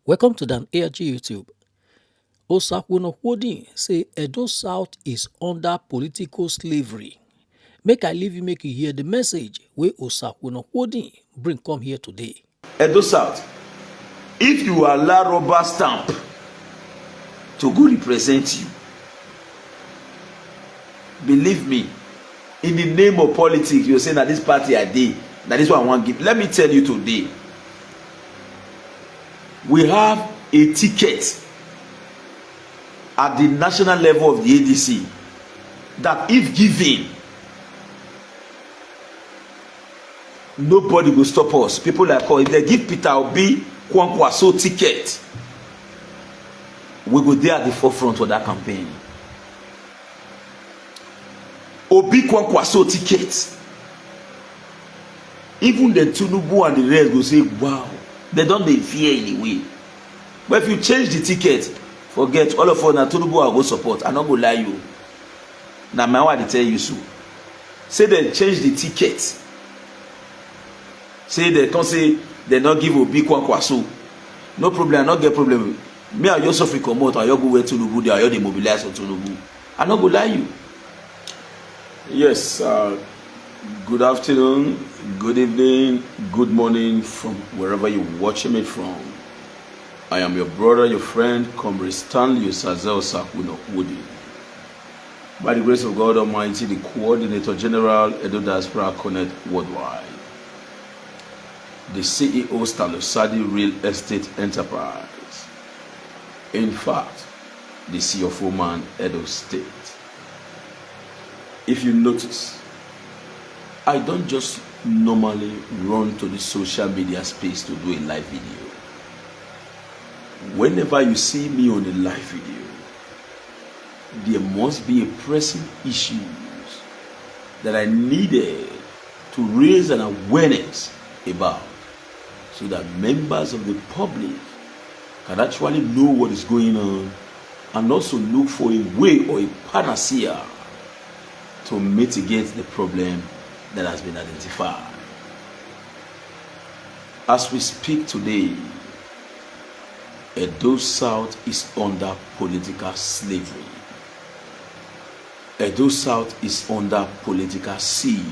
Welcome to Dan ARG YouTube. Osagie Ize-Iyamu say Edo South is under political slavery. Make I leave you make you hear the message wey Osagie Ize-Iyamu bring come here today. Edo South, if you allow rubber stamp to go represent you, believe me, in the name of politics, you say that this party I did, that is what I want to give. Let me tell you today, we have a ticket at the national level of the ADC that if given, nobody will stop us. People like us, if they give Peter Obi Kwankwaso ticket, we go there at the forefront of that campaign. Obi Kwankwaso ticket, even the Tinubu and the rest go say, wow, they don't dey fear anyway. But if you change the ticket, forget all of us na Tinubu I go support. I no go lie you. Na my wife dey tell you so. Say they change the ticket. Say they don't say they not give Obi Kwankwaso. No problem, I not get problem. Me I just suffer comot, I go where Tinubu dey, I dey mobilize for Tinubu. I no go lie you. Yes, good afternoon, good evening, good morning from wherever you're watching me from. I am your brother, your friend, Comrade Stanley Osagie Ize-Iyamu. By the grace of God Almighty, the Coordinator General, Edo Diaspora Connect Worldwide, the CEO, Stanley Osagie Real Estate Enterprise, in fact, the CFO man, Edo State. If you notice, I don't just normally run to the social media space to do a live video. Whenever you see me on a live video, there must be a pressing issue that I needed to raise an awareness about so that members of the public can actually know what is going on and also look for a way or a panacea to mitigate the problem that has been identified. As we speak today, Edo South is under political slavery. Edo South is under political siege,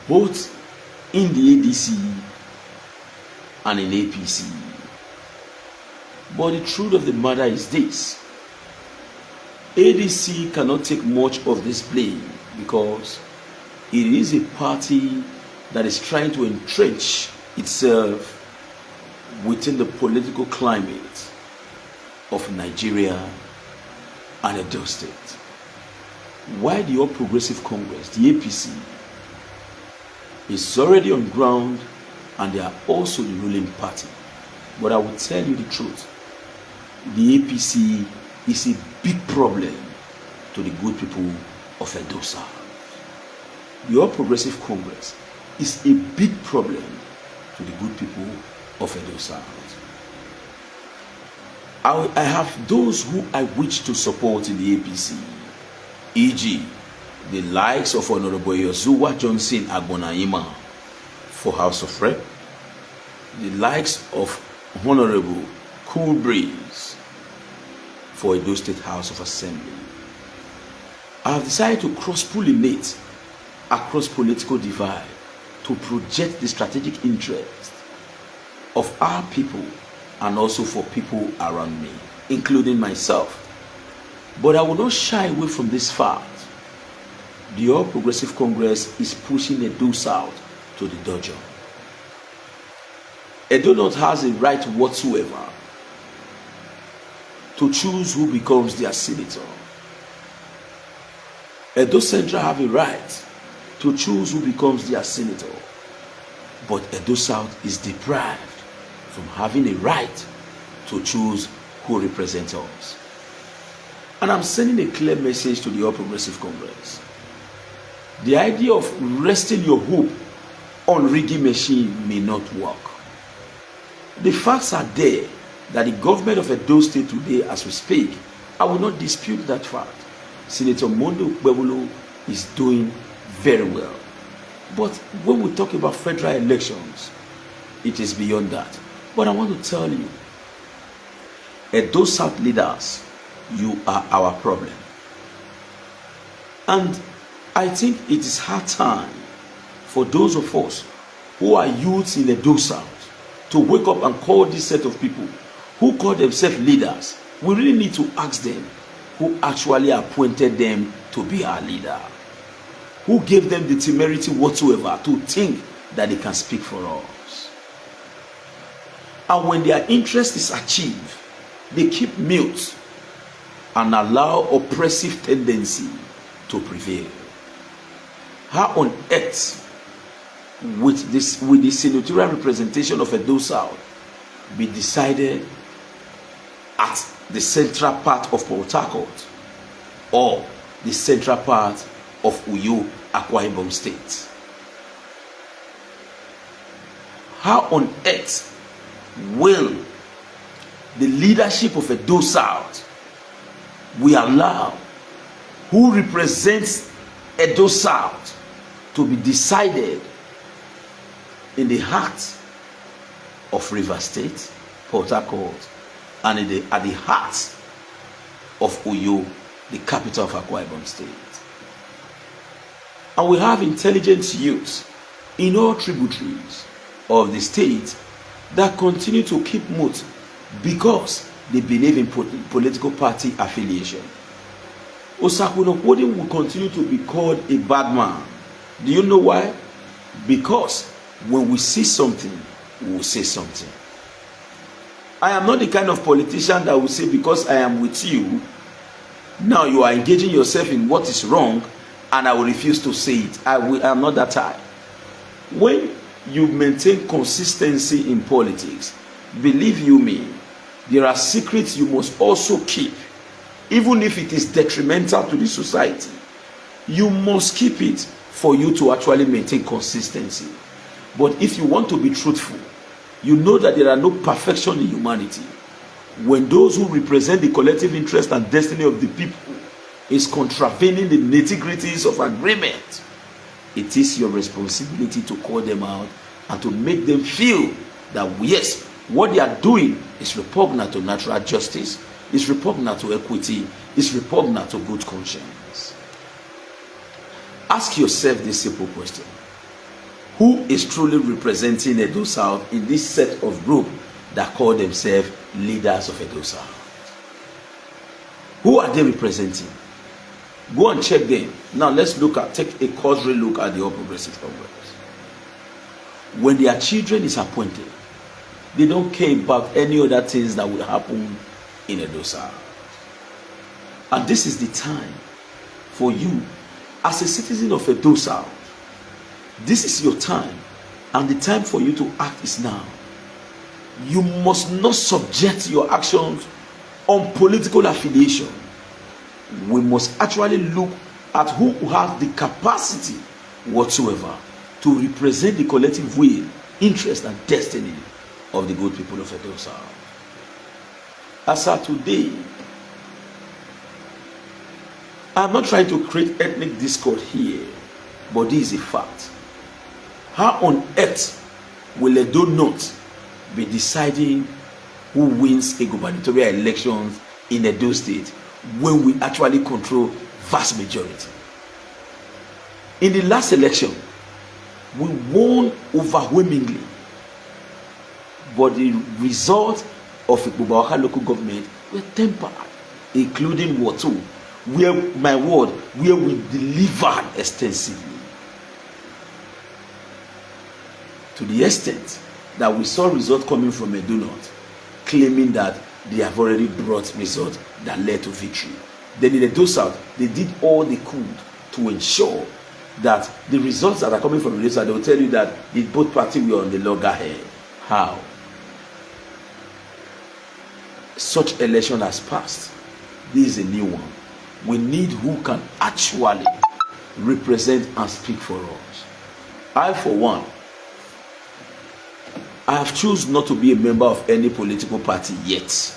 both in the ADC and in APC. But the truth of the matter is this: ADC cannot take much of this blame because it is a party that is trying to entrench itself within the political climate of Nigeria and Edo State. While the All Progressive Congress, the APC, is already on ground and they are also the ruling party. But I will tell you the truth, the APC is a big problem to the good people of Edo South. The All Progressive Congress is a big problem to the good people of Edo South. I have those who I wish to support in the APC, e.g., the likes of Honorable Yozuwa Johnson Agbonayima for House of Rep, the likes of Honorable Cool Breeze for Edo State House of Assembly. I have decided to cross-pollinate across political divide to project the strategic interest of our people and also for people around me, including myself. But I will not shy away from this fact. The All Progressive Congress is pushing Edo South to the dojo. Edo North has a right whatsoever to choose who becomes their senator. Edo Central have a right to choose who becomes their senator. But Edo South is deprived from having a right to choose who represents us. And I'm sending a clear message to the All Progressive Congress. The idea of resting your hope on rigging machine may not work. The facts are there that the government of Edo State today, as we speak, I will not dispute that fact. Senator Mondo Ukpebholo is doing very well. But when we talk about federal elections, it is beyond that. But I want to tell you, Edo South leaders, you are our problem. And I think it is hard time for those of us who are youths in Edo South to wake up and call this set of people who call themselves leaders. We really need to ask them who actually appointed them to be our leader, who gave them the temerity whatsoever to think that they can speak for us. And when their interest is achieved, they keep mute and allow oppressive tendency to prevail. How on earth with the senatorial representation of Edo South be decided at the central part of Port Harcourt or the central part of Uyo, Akwa Ibom State? How on earth will the leadership of Edo South we allow who represents Edo South to be decided in the heart of River State, Port Harcourt, and at the heart of Uyo, the capital of Akwa Ibom State? And we have intelligent youths in all tributaries of the state that continue to keep mute because they believe in political party affiliation. Osagie Ize-Iyamu will continue to be called a bad man. Do you know why? Because when we see something, we will say something. I am not the kind of politician that will say because I am with you, now you are engaging yourself in what is wrong and I will refuse to say it. I am not that type. When you maintain consistency in politics, believe you me, there are secrets you must also keep. Even if it is detrimental to the society, you must keep it for you to actually maintain consistency. But if you want to be truthful, you know that there are no perfection in humanity. When those who represent the collective interest and destiny of the people is contravening the nitty-gritties of agreement, it is your responsibility to call them out and to make them feel that yes, what they are doing is repugnant to natural justice, is repugnant to equity, is repugnant to good conscience. Ask yourself this simple question: who is truly representing Edo South in this set of group that call themselves leaders of Edo South? Who are they representing? Go and check them. Now let's take a cursory look at the All Progressive Congress. When their children is appointed, they don't care about any other things that will happen in Edo South. And this is the time for you, as a citizen of Edo South, this is your time, and the time for you to act is now. You must not subject your actions on political affiliation. We must actually look at who has the capacity whatsoever to represent the collective will, interest, and destiny of the good people of Edo South. As of today, I'm not trying to create ethnic discord here, but this is a fact. How on earth will Edo North be deciding who wins a gubernatorial elections in Edo State when we actually control vast majority? In the last election, we won overwhelmingly, but the result of Igbobawaka local government were tempered, including Watu, where we delivered extensively, to the extent that we saw results coming from Edo North claiming that they have already brought results that led to victory. Then in Edo South, they did all they could to ensure that the results that are coming from Edo South, they will tell you that both parties were on the loggerhead. How? Such election has passed. This is a new one. We need who can actually represent and speak for us. I, for one, I have chosen not to be a member of any political party yet.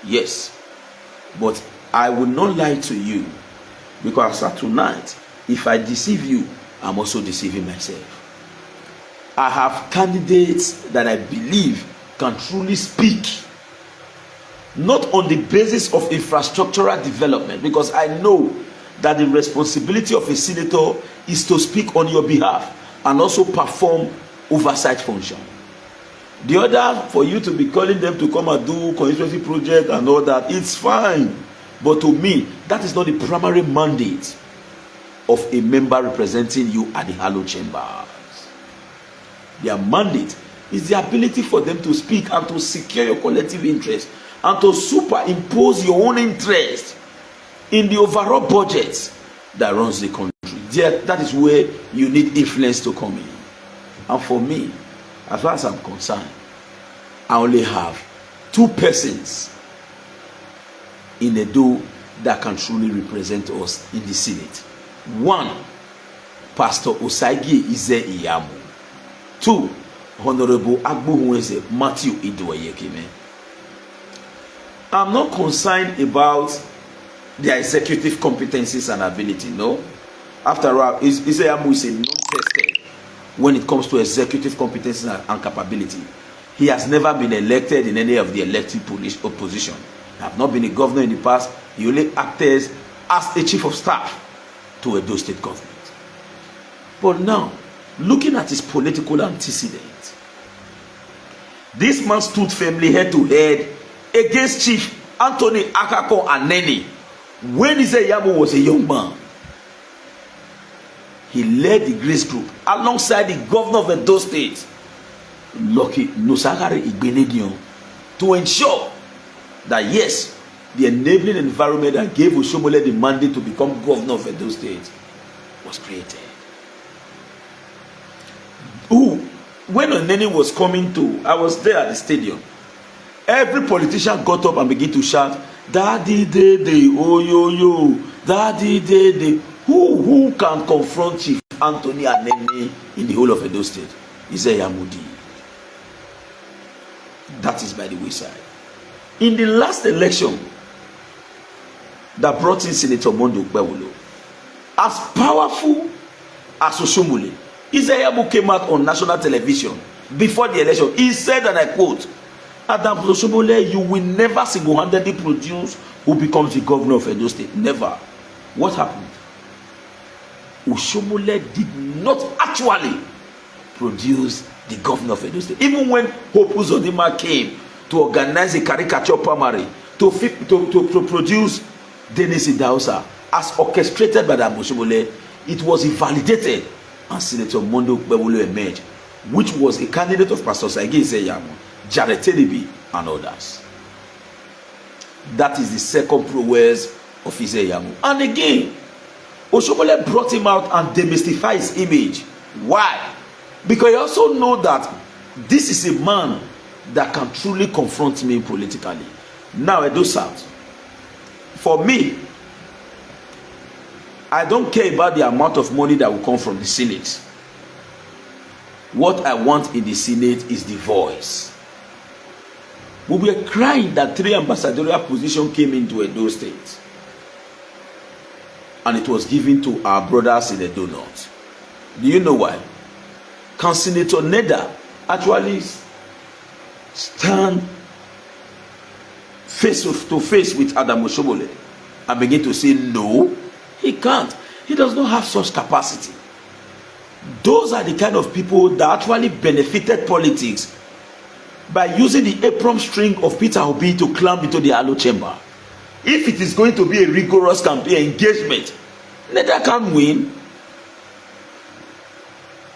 Yes, but I will not lie to you, because tonight, if I deceive you, I'm also deceiving myself. I have candidates that I believe can truly speak, not on the basis of infrastructural development, because I know that the responsibility of a senator is to speak on your behalf and also perform oversight function. The other, for you to be calling them to come and do constituency project and all that, it's fine. But to me, that is not the primary mandate of a member representing you at the Halo chambers. Their mandate is the ability for them to speak and to secure your collective interest and to superimpose your own interest in the overall budget that runs the country. That is where you need influence to come in. And for me, as far as I'm concerned, I only have 2 persons in Edo that can truly represent us in the Senate. 1, Pastor Osagie Ize-Iyamu. 2, Honorable Agbohunweze Matthew Iduoriyekemwen. I'm not concerned about their executive competencies and ability, no. After all, Ize-Iyamu is a non-tested when it comes to executive competencies and capability. He has never been elected in any of the elected position. He has not been a governor in the past. He only acted as a chief of staff to Edo State government. But now, looking at his political antecedents, this man stood firmly head to head against Chief Anthony Akako Aneni when Ize-Iyamu was a young man. He led the Grace Group alongside the governor of Edo State, Lucky Nosagari Igbenedion, to ensure that yes, the enabling environment that gave Oshiomhole the mandate to become governor of Edo State was created. When Oneni was coming to, I was there at the stadium. Every politician got up and began to shout, "Daddy Dede, oh yo yo, Daddy Dede." Who can confront Chief Anthony Aneni in the whole of Edo State? Ize-Iyamu. That is by the wayside. In the last election that brought in Senator Mondo Gbewolo, as powerful as Oshiomhole, Ize-Iyamu came out on national television before the election. He said, and I quote, "Adam Oshiomhole, you will never single-handedly produce who becomes the governor of Edo State. Never." What happened? Oshiomhole did not actually produce the governor of Edo State. Even when Hope Uzodinma came to organize a caricature primary to produce Dennis Idahosa as orchestrated by the Oshiomhole, it was invalidated and Senator Mondo Gbewolo emerged, which was a candidate of Pastor Osagie Ize-Iyamu, Jared Telibi, and others. That is the second prowess of Ize-Iyamu. And again, Oshiomhole brought him out and demystified his image. Why? Because you also know that this is a man that can truly confront me politically. Now, Edo South, for me, I don't care about the amount of money that will come from the Senate. What I want in the Senate is the voice. We were crying that 3 ambassadorial positions came into Edo State, and it was given to our brothers in Edo North. Do you know why? Can Senator Neda actually stand face to face with Adam Oshiomhole and begin to say no? He can't. He does not have such capacity. Those are the kind of people that actually benefited politics by using the apron string of Peter Obi to climb into the Halo chamber. If it is going to be a rigorous campaign engagement, Neda can win.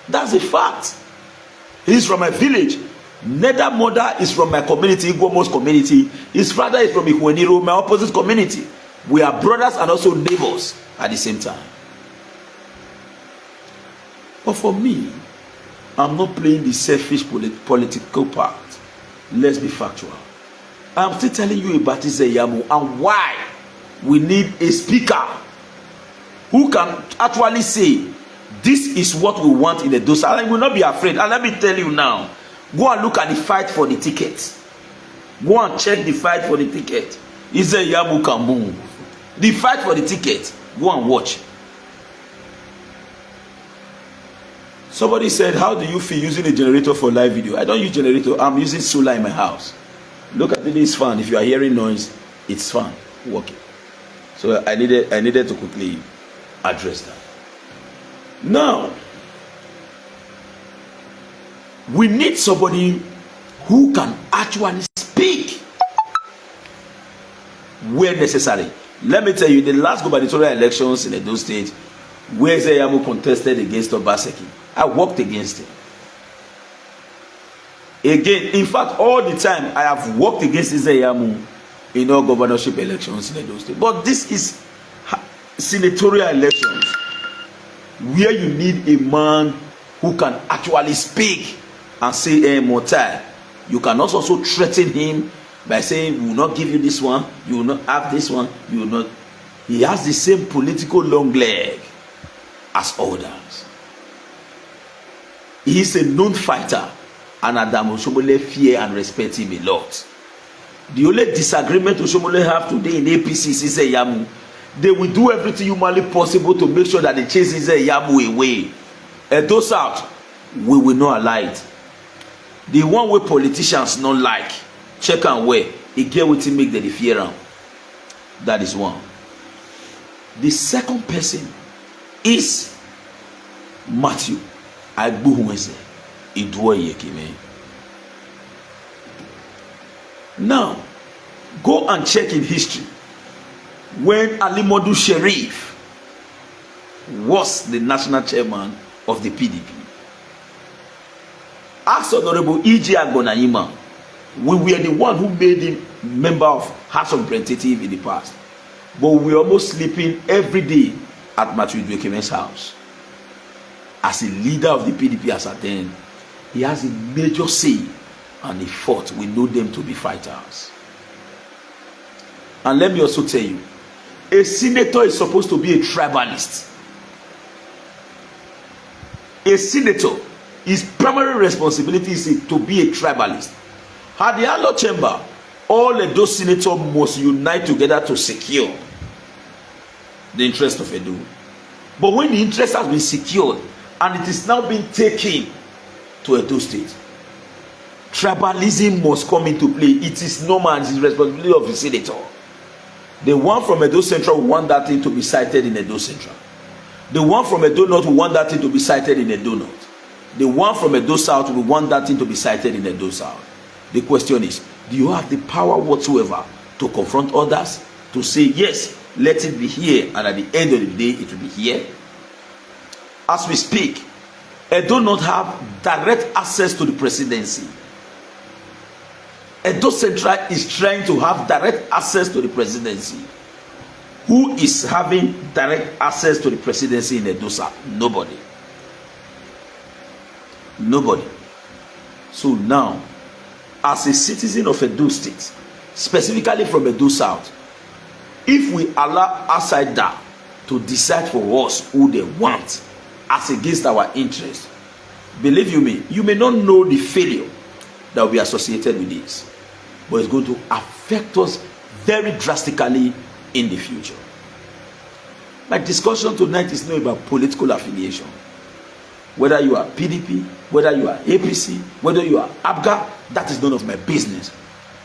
That's a fact. He's from my village. Neda mother is from my community, Igbomo's community. His father is from Ihueniro, my opposite community. We are brothers and also neighbors at the same time. But for me, I'm not playing the selfish political part. Let's be factual. I'm still telling you about Ize-Iyamu and why we need a speaker who can actually say, this is what we want in the Edo South. I will not be afraid. And let me tell you now, go and look at the fight for the ticket. Go and check the fight for the ticket. Ize-Iyamu can move. The fight for the ticket, go and watch. Somebody said, how do you feel using a generator for live video? I don't use generator. I'm using solar in my house. Look at this fan. If you are hearing noise, it's fan working. So I needed to quickly address that. Now, we need somebody who can actually speak where necessary. Let me tell you, the last gubernatorial elections in Edo State, where Ize-Iyamu contested against Obaseki, I worked against him. Again, in fact, all the time I have worked against Ize-Iyamu in all governorship elections in Edo State. But this is senatorial elections where you need a man who can actually speak and say, hey, Motai. You cannot also threaten him by saying, we will not give you this one, you will not have this one, you will not. He has the same political long leg as others. He is a known fighter, and Adam Oshomole fear and respect him a lot. The only disagreement Oshomole have today in APC is Ize-Iyamu. They will do everything humanly possible to make sure that they chase Ize-Iyamu away. Edo South, we will not allow it. The one way politicians not like, check and wear, e get wetin make them fear am. That is one. The second person is Matthew Agbuhuweze Iduoriyekemwen. Now, go and check in history when Alimodu Sheriff was the national chairman of the PDP. Ask Honorable Ize-Iyamu, we were the one who made him member of House of Representatives in the past. But we were almost sleeping every day at Matthew Iduoriyekemwen's house. As a leader of the PDP as at then, he has a major say and he fought. We know them to be fighters. And let me also tell you, a senator is supposed to be a tribalist. A senator, his primary responsibility is to be a tribalist. At the Alo chamber, all of those senators must unite together to secure the interest of Edo. But when the interest has been secured and it is now being taken to Edo State, tribalism must come into play. It is normal and it is the responsibility of the senator. The one from Edo Central want that thing to be cited in Edo Central. The one from Edo North want that thing to be cited in Edo North. The one from Edo South will want that thing to be cited in Edo South. The question is, do you have the power whatsoever to confront others, to say, yes, let it be here, and at the end of the day, it will be here? As we speak, Edo North have direct access to the presidency. Edo Central is trying to have direct access to the presidency. Who is having direct access to the presidency in Edo South? Nobody. Nobody. So now, as a citizen of Edo State, specifically from Edo South, if we allow outsider to decide for us who they want as against our interest, believe you me, you may not know the failure that will be associated with this, but it's going to affect us very drastically in the future. My discussion tonight is not about political affiliation. Whether you are PDP, whether you are APC, whether you are ABGA, that is none of my business.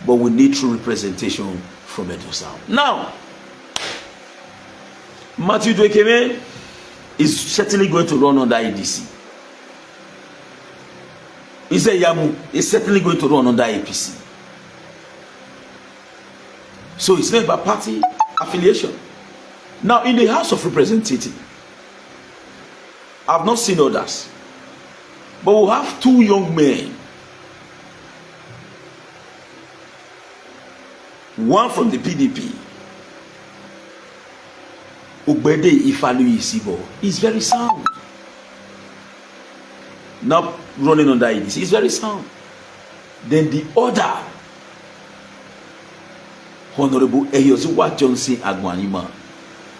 But we need true representation from Edo South. Now, Matthew Iduoriyekemwen is certainly going to run under ADC. Ize-Iyamu is certainly going to run under APC. So it's not about party affiliation. Now, in the House of Representatives, I've not seen others, but we have two young men, one from the PDP, Ogbede Ifalu-Isibo, is very sound. Not running under ADC, he's very sound. Then the other, Honorable Eyozuwa Johnson Agbanima.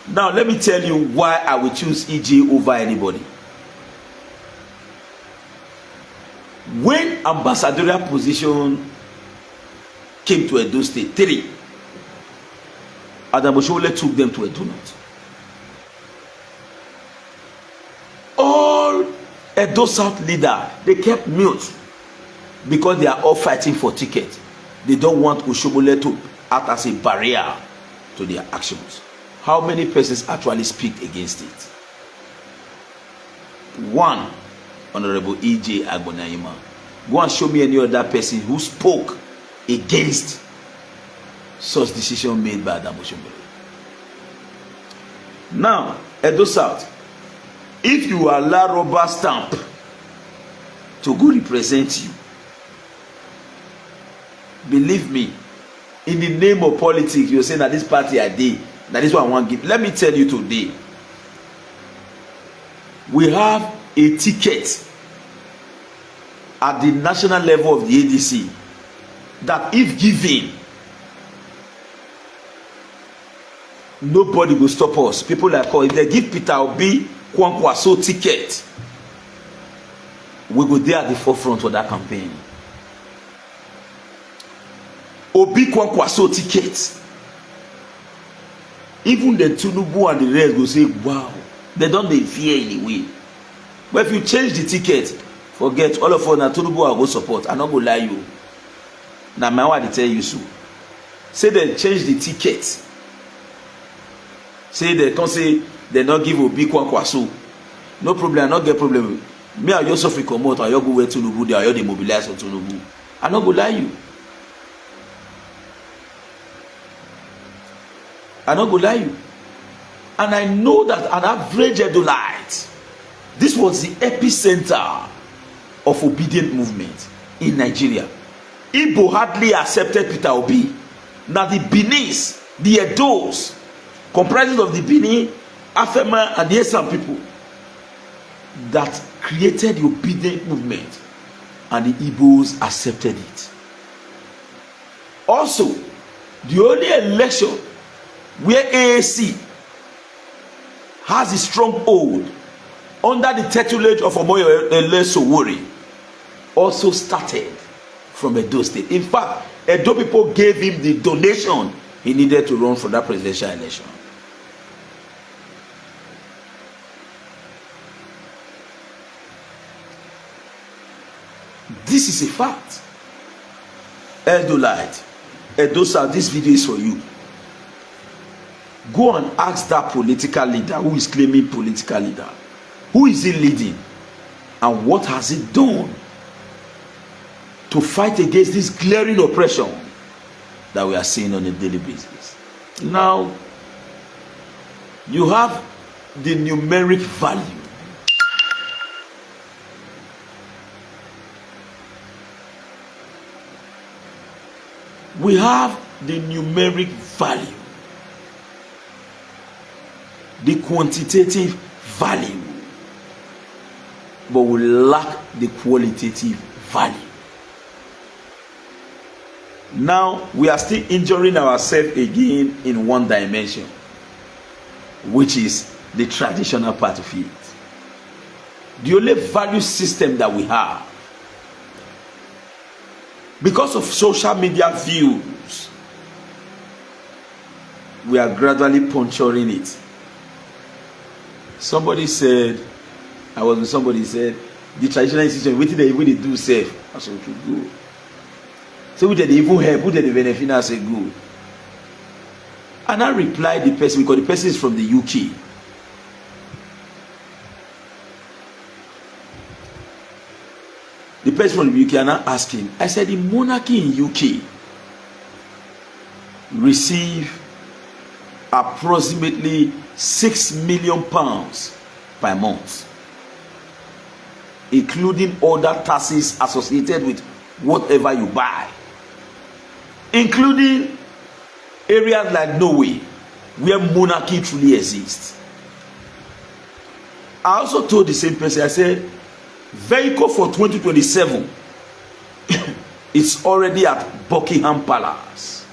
Now let me tell you why I will choose EJ over anybody. When ambassadorial position came to Edo State 3, Adam Oshomole took them to Edo North. All Edo South leader, they kept mute because they are all fighting for ticket. They don't want Oshomole to act as a barrier to their actions. How many persons actually speak against it? One, Honorable Ize-Iyamu. Go and show me any other person who spoke against such decision made by Adam Oshomole. Now, Edo South, if you allow rubber stamp to go represent you, believe me, in the name of politics, you're saying that this party I did, that is what I want to give. Let me tell you today, we have a ticket at the national level of the ADC that if given, nobody will stop us. People like us, if they give Peter Obi Kwankwaso ticket, we go there at the forefront for that campaign. Obi Kwankwaso ticket, even the Tinubu and the rest go say, wow, they don't dey fear anyway. But if you change the ticket, forget all of us na Tinubu will go support. I no go lie you. Na my wife dey tell you so. Say they change the ticket. Say they come say they not give Obi Kwankwaso. No problem, I no get problem. Me I just suffer comot, I go where Tinubu dey, I dey mobilize on Tinubu. I no go lie you. I no go lie you. And I know that an average Edolite, this was the epicenter of obedient movement in Nigeria. Igbo hardly accepted Peter Obi. Now the Benis, the Edos, comprising of the Bini, Afema, and the Esan people, that created the obedient movement, and the Igbos accepted it. Also, the only election where AAC has a stronghold under the tutelage of Omoyele Sowore also started from Edo State. In fact, Edo people gave him the donation he needed to run for that presidential election. This is a fact. Edolite, Edo South, this video is for you. Go and ask that political leader who is claiming political leader. Who is he leading? And what has he done to fight against this glaring oppression that we are seeing on a daily basis? Now, you have the numeric value. We have the numeric value, the quantitative value, but we lack the qualitative value. Now we are still injuring ourselves again in one dimension, which is the traditional part of it. The only value system that we have, because of social media views, we are gradually puncturing it. Somebody said, I was with somebody said, the traditional institution, what did they even do safe? I said, okay, good. So we did even help, who did the benefit? I said, good. And I replied the person, because the person is from the UK. The person from the UK, and I asked him, I said, the monarchy in UK receive approximately £6 million per month, including other taxes associated with whatever you buy, including areas like Norway, where monarchy truly exists. I also told the same person, I said, vehicle for 2027 is already at Buckingham Palace.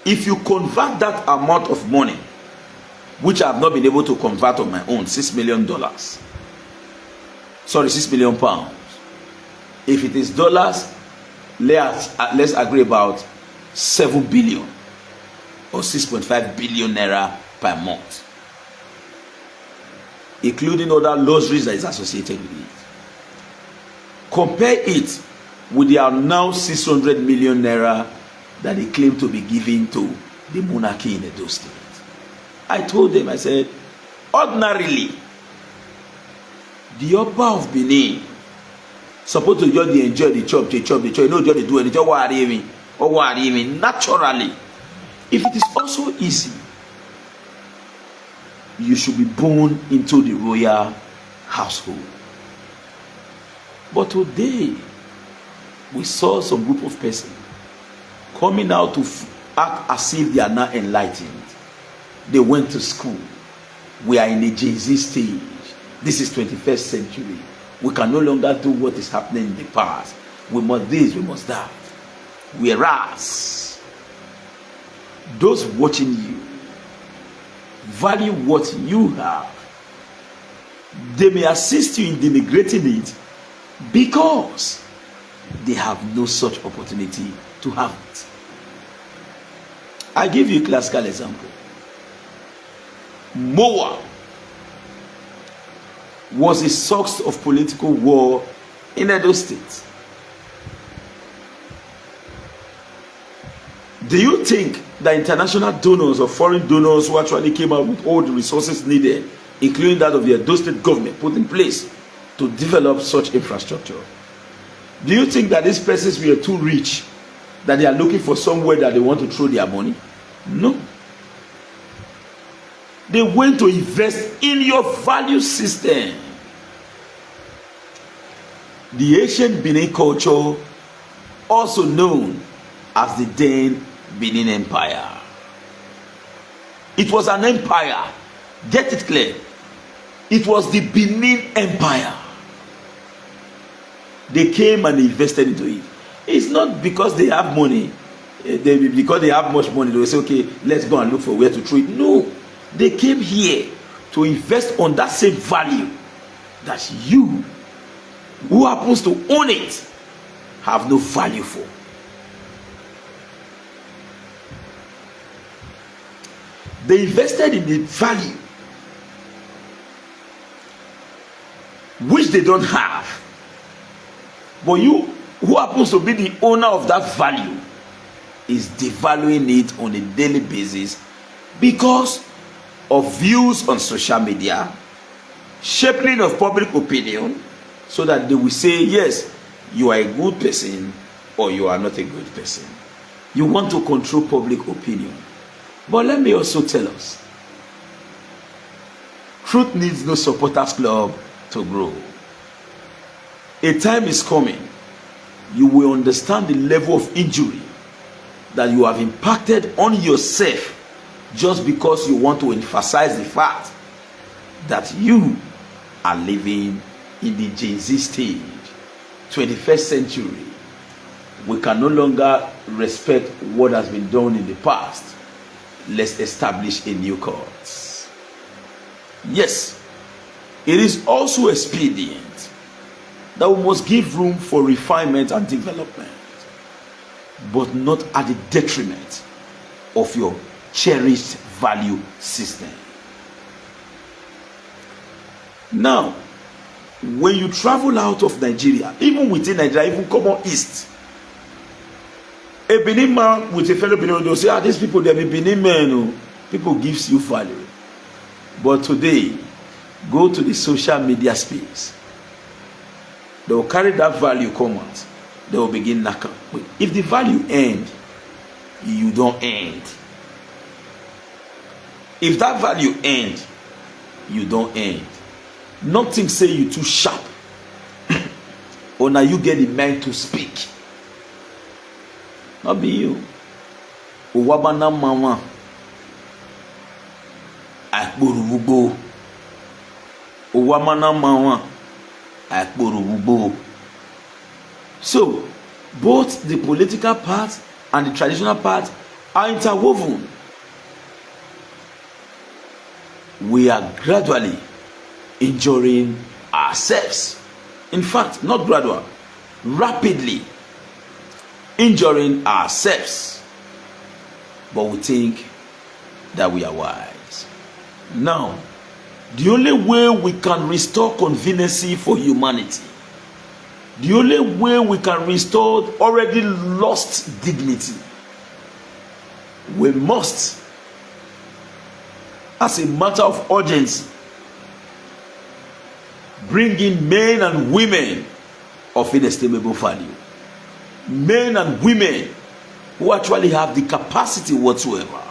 If you convert that amount of money, which I have not been able to convert on my own, $6 million. Sorry, £6 million. If it is dollars, let's agree about 7 billion or 6.5 billion naira per month. including other luxuries that is associated with it. Compare it with their now 600 million naira that they claim to be giving to the monarchy in Edo State. I told them, I said, ordinarily, the Oba of Benin supposed to just enjoy the chop, you know, just do it, naturally. If it is also easy, you should be born into the royal household. But today, we saw some group of persons coming out to act as if they are not enlightened. They went to school. We are in a Gen Z stage. This is 21st century. We can no longer do what is happening in the past. We must this, we must that. Whereas those watching you value what you have. They may assist you in denigrating it because they have no such opportunity to have it. I give you a classical example. Moa was a source of political war in Edo State. Do you think that international donors or foreign donors who actually came out with all the resources needed, including that of the Edo State government, put in place to develop such infrastructure? Do you think that these persons were too rich, that they are looking for somewhere that they want to throw their money? No. They went to invest in your value system. The ancient Benin culture, also known as the then Benin Empire. It was an empire. Get it clear. It was the Benin Empire. They came and invested into it. It's not because they have money. Because they have much money, they will say, okay, let's go and look for where to trade. No. They came here to invest on that same value that you, who happens to own it, have no value for. They invested in the value which they don't have. But you, who happens to be the owner of that value, is devaluing it on a daily basis because of views on social media, shaping of public opinion, so that they will say, yes, you are a good person or you are not a good person. You want to control public opinion. But let me also tell us, truth needs no supporters club to grow. A time is coming, you will understand the level of injury that you have impacted on yourself just because you want to emphasize the fact that you are living in the Gen Z stage, 21st century. We can no longer respect what has been done in the past. Let's establish a new course. Yes, it is also expedient that we must give room for refinement and development, but not at the detriment of your cherished value system. Now, when you travel out of Nigeria, even within Nigeria, even come on east, a Benin man with a fellow Benin, they'll say, these people, they're Benin men. Oh. People gives you value. But today, go to the social media space. They will carry that value come out. They will begin knocking. If the value end, you don't end. If that value end, you don't end. Nothing say you too sharp. Or now you get the mind to speak. Not be you. Uwabana mama. Akborububo. Uwamana mama. Akborububo. So, both the political part and the traditional part are interwoven. We are gradually injuring ourselves. In fact, not gradual, rapidly injuring ourselves. But we think that we are wise. Now, The only way we can restore conveniency for humanity, the only way we can restore already lost dignity, we must, as a matter of urgency, bring in men and women of inestimable value. Men and women who actually have the capacity whatsoever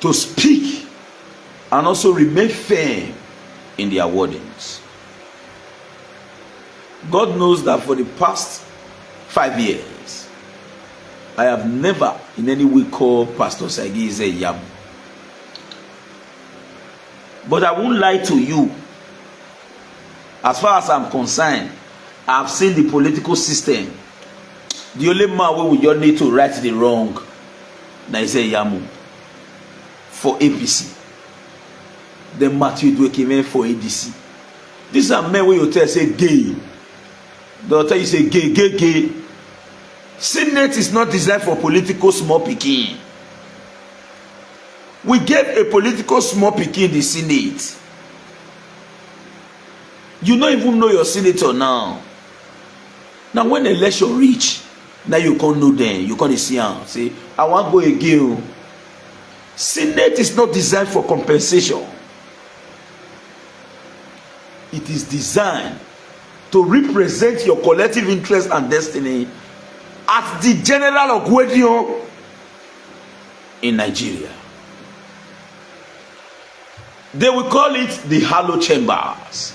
to speak and also remain firm in their wordings. God knows that for the past 5 years, I have never in any way called Pastor Osagie Ize-Iyamu. But I won't lie to you. As far as I'm concerned, I've seen the political system. The only man where we just need to right the wrong na Ize-Iyamu for APC. Then Iduoriyekemwen for ADC. These are men where you tell say gay. They'll tell you say gay, gay, gay. Senate is not designed for political small picking. We gave a political small picking the Senate. You don't even know your senator now. Now when election reach, now you can't know them. You can't see them. Say, I want to go again. Senate is not designed for compensation. It is designed to represent your collective interest and destiny at the general Ogwedio in Nigeria. They will call it the hollow chambers.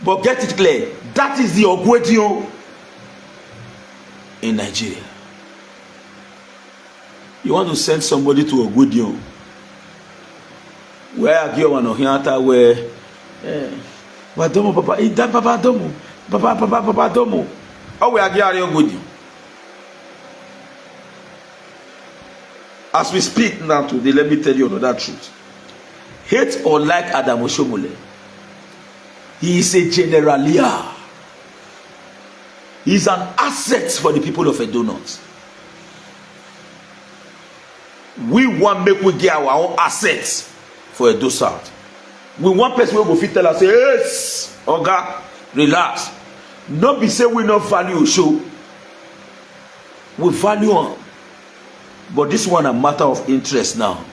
But get it clear, that is the Ogwedio in Nigeria. You want to send somebody to Ogwedio, where I give one ohiata where Wadomo papa, ida papa domo, papa domo. Oh, we are getting Ogwedio. As we speak now today, let me tell you another truth. Hate or like Adam Oshomole, he is a generalia. He is an asset for the people of Edo North. We want make we get our own assets for Edo South. We want person wey go fit tell us say, yes, oga, relax. Not be say we not value show. We value on. But this one a matter of interest now.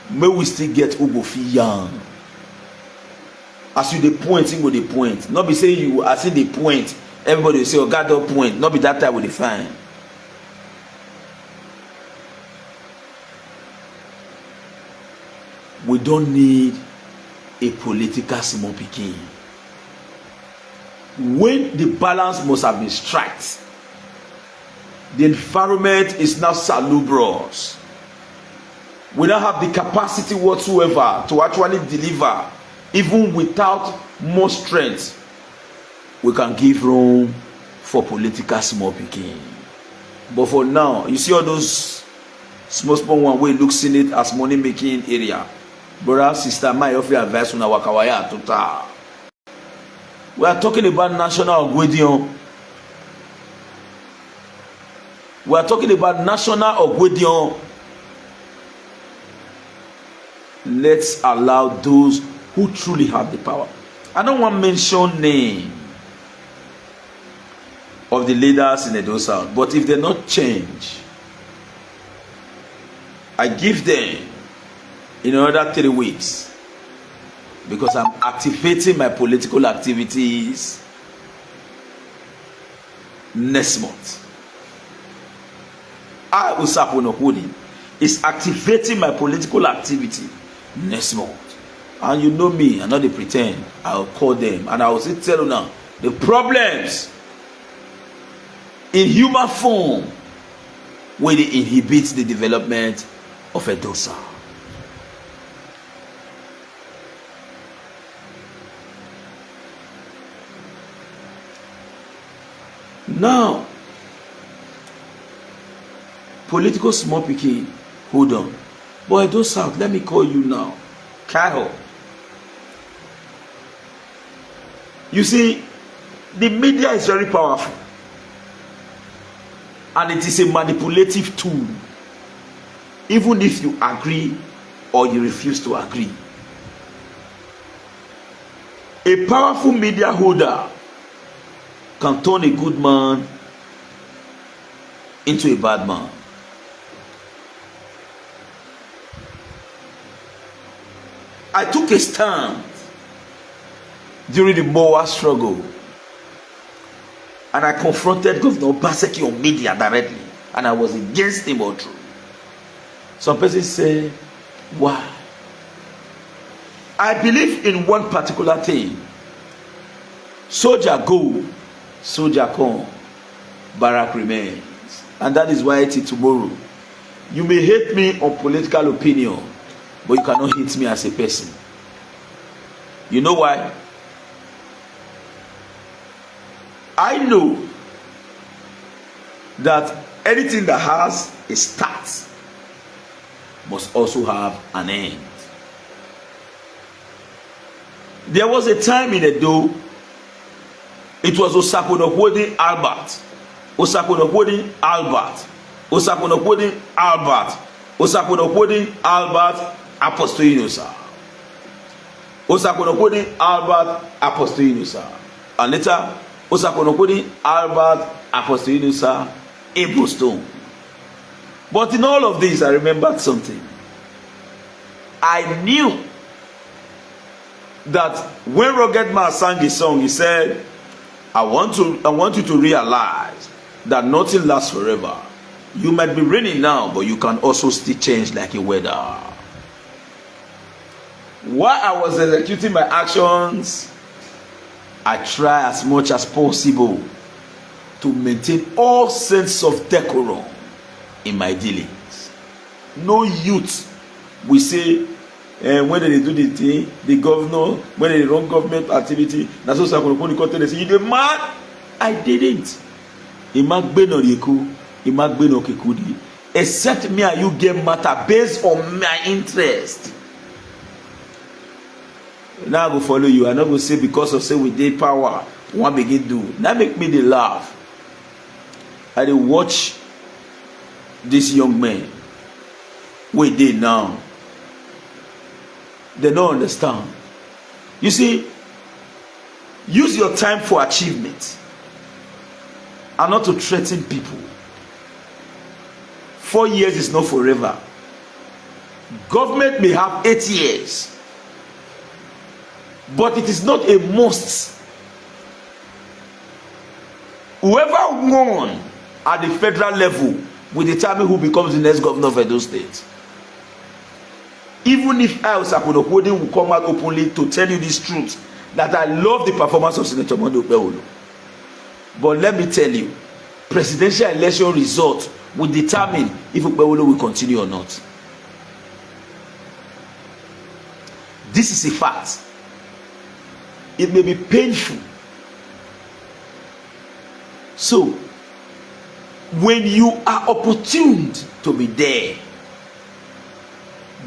May we still get who go fit young. As you the point, him go the point. Not be saying you as in the point. Everybody will say, oh God, don't point. Not be that type we define. We don't need a political small picking. When the balance must have been struck, the environment is now salubrious. We don't have the capacity whatsoever to actually deliver, even without more strength. We can give room for political small picking. But for now, you see all those small one way look in it as money making area. Brother, sister, my offer advice on our kawaya total. We are talking about national Ogwedio. We are talking about national Ogwedio. Let's allow those who truly have the power. I don't want to mention name of the leaders in Edo South, but if they not change, I give them in another 3 weeks, because I'm activating my political activities next month. I, Osagie, is activating my political activity next month. And you know me, I know they pretend. I'll call them and I will say, tell you now, the problems in human form where they inhibit the development of Edo South. Now, political small picking, hold on. But Edo South, let me call you now. Kyle. You see, the media is very powerful. And it is a manipulative tool. even if you agree or you refuse to agree. A powerful media holder can turn a good man into a bad man. I took a stand during the Moa struggle, and I confronted Governor Obaseki on media directly, and I was against him all through. Some persons say, why? I believe in one particular thing. Soldier go, soldier come, barrack remains. And that is why till tomorrow. You may hate me on political opinion, but you cannot hate me as a person. You know why? I know that anything that has a start must also have an end. There was a time in Edo, it was Osagie Albert, Osagie Albert, Osagie Albert, Osagie Albert Apostolinusa, Osagie Albert Apostolinusa, and later Osagie Albert Apostolinusa Ebostone. But in all of this, I remembered something. I knew that when Rugged Man sang his song, he said, I want you to realize that nothing lasts forever. You might be raining now, but you can also still change like a weather. While I was executing my actions, I try as much as possible to maintain all sense of decorum in my dealings. No youth will say, when they do the thing, the governor, when they run government activity, that's also they say, you the mad? I didn't. Except me and you get matter based on my interest. Now I go follow you. I not go say because of say we did power, one begin do. That make me the laugh. I dey watch this young man. Wait they now. They don't understand. You see, use your time for achievement and not to threaten people. 4 years is not forever. Government may have 8 years, but it is not a must. Whoever won at the federal level will determine who becomes the next governor of Edo State. Even if I, Osagie, will come out openly to tell you this truth, that I love the performance of Senator Monday Okpebholo. But let me tell you, presidential election result will determine if Okpebholo will continue or not. This is a fact. It may be painful. So, when you are opportuned to be there,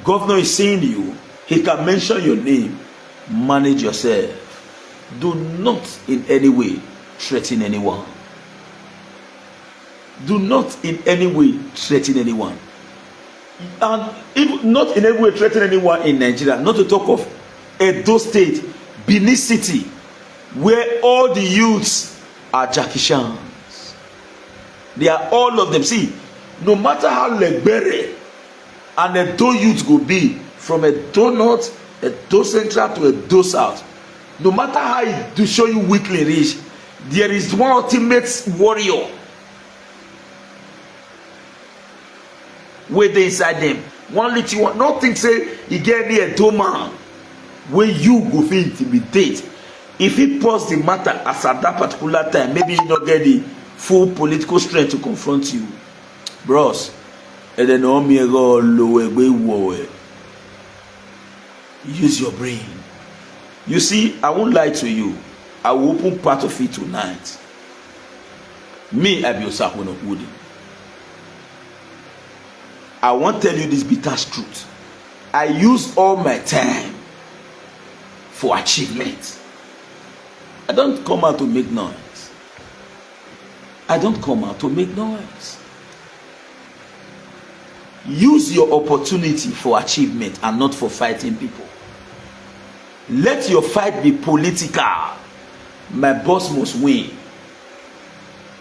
governor is saying to you, he can mention your name, manage yourself. Do not in any way threaten anyone. Do not in any way threaten anyone. And if not in any way threaten anyone in Nigeria, not to talk of Edo State, Benin City, where all the youths are Jackie Chans. They are all of them. See, no matter how legbere and Edo youth go be, from Edo North, Edo Central to Edo South, no matter how it do show you weakly reach, there is one ultimate warrior wey dey inside them. One little one, nothing say e get any Edo man wey you go fit intimidate. If he pause the matter as at that particular time, maybe you no get the full political strength to confront you, bros. And then use your brain. You see, I won't lie to you. I will open part of it tonight. Me, I be Osagie. I won't tell you this bitter truth. I used all my time for achievement. I don't come out to make noise. I don't come out to make noise. Use your opportunity for achievement and not for fighting people. Let your fight be political. My boss must win.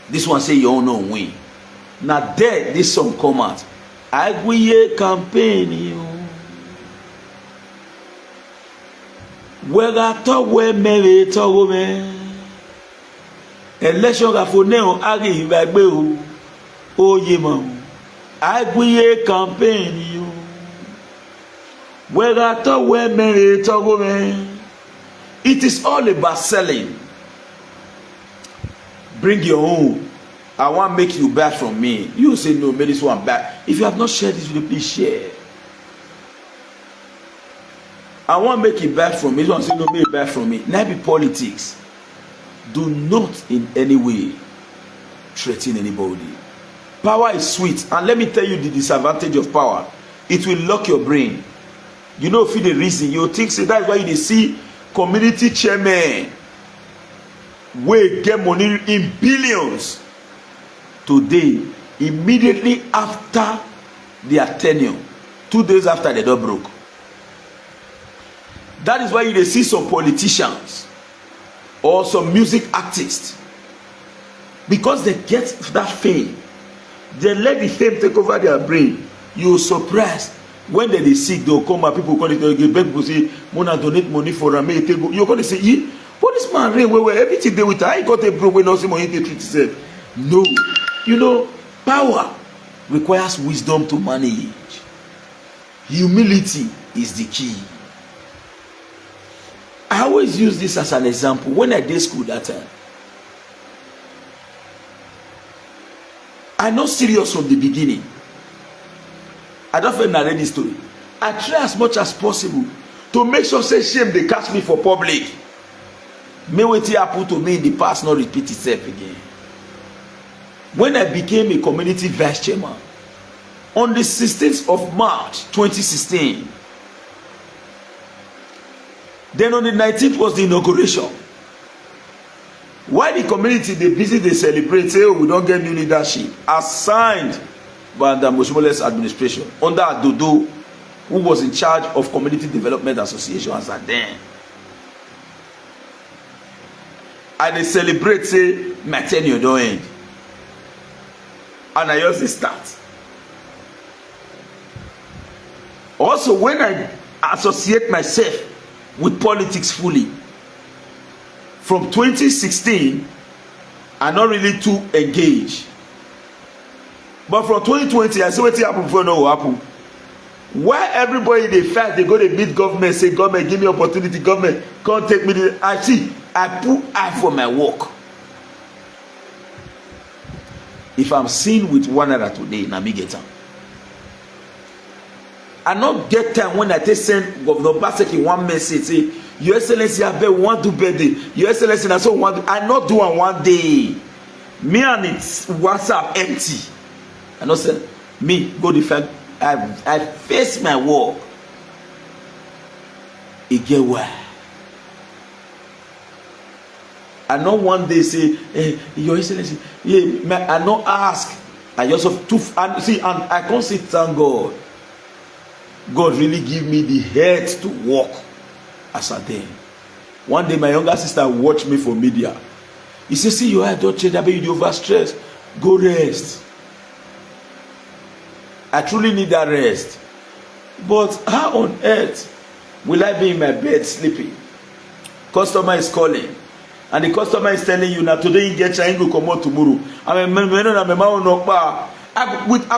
This one say your own no win. Now there this song come out. Agwiye campaign you. Wega to we mere to we. Election ga fo ne o ari ibagbe o. Oye mo. Agwiye campaign you. Wega to we mere to we. It is all about selling. Bring your own. I want to make you buy from me. You say no, make this one buy. If you have not shared this video, please share. I want to make you buy from me. This one say no, make you buy from me. Now be politics. Do not in any way threaten anybody. Power is sweet, and let me tell you the disadvantage of power. It will lock your brain. You know, feel the reason. You think so that's why you see community chairman wey get money in billions today immediately after their tenure 2 days after they don broke. That is why you dey see some politicians or some music artists, because they get that fame, they let the fame take over their brain. You surprised when they dey sick, they go come and people call it, they beg people say mona donate money for am, make take go. You gonna say ye but this man rain where everything dey with her, I got a broke wey no see money to treat himself. No, you know, power requires wisdom to manage. Humility is the key. I always use this as an example. When I did school that time, I not serious from the beginning. I don't feel narrate this story. I try as much as possible to make sure say shame they catch me for public. May what happened to me in the past not repeat itself again. When I became a community vice chairman on the 16th of March 2016, then on the 19th was the inauguration. While the community they busy, they celebrate, say, oh, we don't get new leadership assigned by the Moshomole's administration under Adodo, who was in charge of Community Development Association as at then. And they celebrate, say, my tenure don't end. And I just start. Also, when I associate myself with politics fully, from 2016, I'm not really too engaged. But from 2020, I see what happen before no happen. Why everybody they fight, they go to meet government, say, government, give me opportunity, government, come take me. I see, I put eye for my work. If I'm seen with one another today, na me get time. I not get time when I take send Governor Baseki one message, say, Your Excellency, I bet want to birthday. Your Excellency, I so want. I not do one day. Me and it's WhatsApp empty. I not say me go defend. I face my work. It get why. I not one day say, hey, Your Excellency, yeah, I not ask. I just have to and see, and I can't say thank God. God really give me the head to walk as a day. One day my younger sister watched me for media. He said, see, your eye don't change, I bet you overstressed. Go rest. I truly need that rest. But how on earth will I be in my bed sleeping? Customer is calling. And the customer is telling you, now today you get your go come out tomorrow. I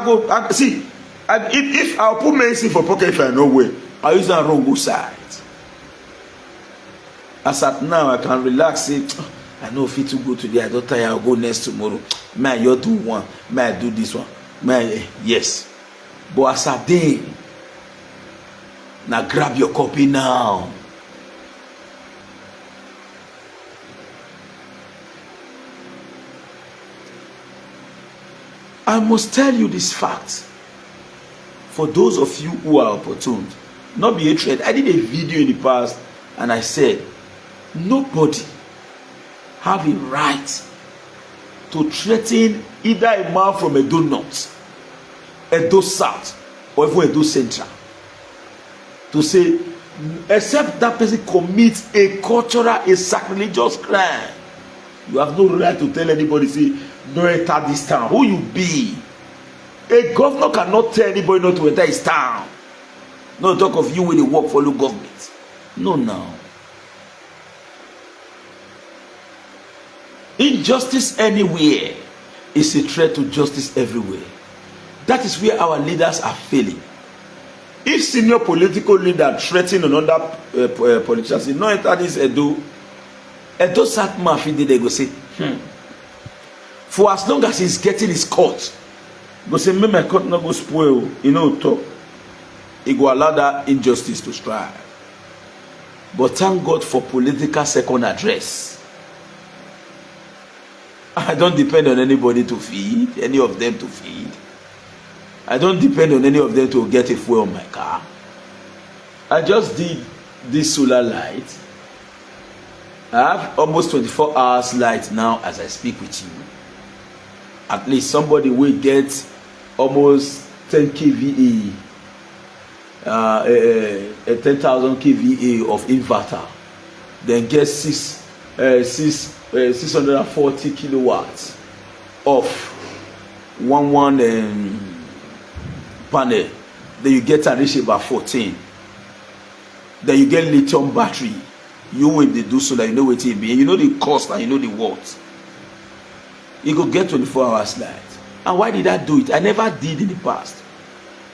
go see. If I'll put medicine for pocket if I know where, I use that wrong go side. As at now, I can relax. Say, I know if it to go today, I don't tire. I'll go next tomorrow. Man, you do one. Man, I do this one. Man, yes. But as a day, now grab your copy now. I must tell you this fact. For those of you who are opportune, not be hatred. I did a video in the past and I said, nobody have a right to threaten either a man from Edo North, Edo South, or even Edo Central to say, except that person commits a cultural, a sacrilegious crime, you have no right to tell anybody, say, no enter this town. Who you be? A governor cannot tell anybody not to enter his town. No talk of you when they work for local government. No, no. Injustice anywhere is a threat to justice everywhere. That is where our leaders are failing. If senior political leader threaten another politician, say, no enter this Edo South man, they go say, for as long as he's getting his court, go say, me my court not go spoil, you know, talk. He go allow that injustice to strive. But thank God for political second address. I don't depend on anybody to feed, any of them to feed. I don't depend on any of them to get a fuel on my car. I just did this solar light. I have almost 24 hours light now as I speak with you. At least somebody will get almost 10 kVA, 10,000 kVA of inverter. Then get 640 kilowatts of one panel. Then you get a reach about 14. Then you get lithium battery. You will do so that you know what it be. You know the cost and you know the worth. You go get 24 hours light. And why did I do it? I never did in the past.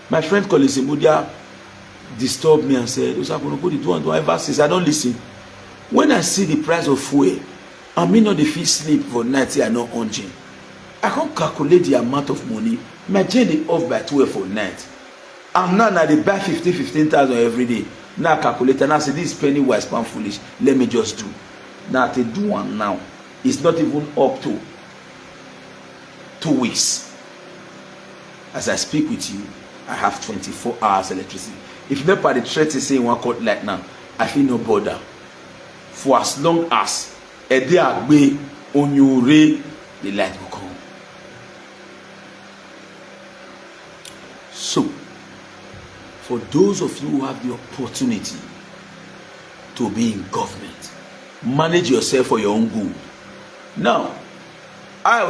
My friend Collins Mudia disturbed me and said, don't ever say, I don't listen. When I see the price of fuel, I may not feel sleep for night, I know engine. I can't calculate the amount of money. My journey off by 12 for night. And now they buy 15,000 every day. Now I calculate and I say, this penny wise, pan foolish. Let me just do. Now they do one now. It's not even up to 2 weeks. As I speak with you, I have 24 hours electricity. If never the threat is saying one cut light now, I feel no bother. For as long as a day agbe on your ray, the light will come. So, for those of you who have the opportunity to be in government, manage yourself for your own good. Now, I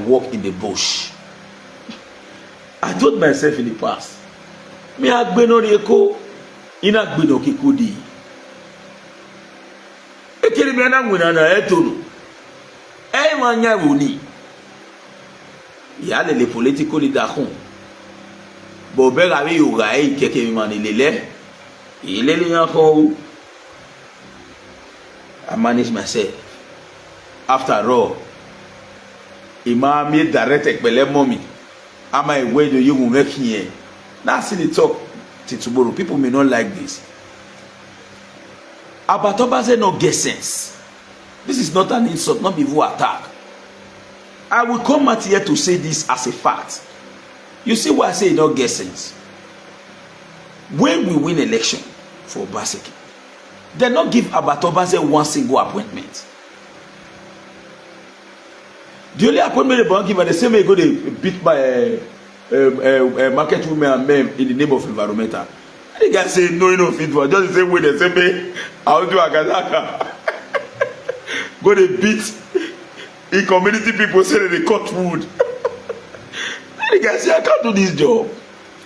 walk in the bush. I told myself in the past, me Iduoriyekemwen ina gbeno kikudi. Ekiri me na ngwina na etonu. Manya wuni. Ya le political leader kon. Bo be ga wi yo ga keke mi mani lele. Ilele yan kon. I manage myself. After all, Imam direct ekpele mommy. Am I way do you make here? Now see the talk till tomorrow. People may not like this. Abatoba say no get sense. This is not an insult, not before attack. I will come out here to say this as a fact. You see why I say it don't get sense? When we win election for Obaseki, they not give Abatoba one single appointment. The only appointment they don't give are the same way go they beat by market women and men in the name of environmental. The guy say no, you know, fit for just the same way they say me. I'll do a gazaka. Go they beat in community people say that they cut wood. The guy say I can't do this job.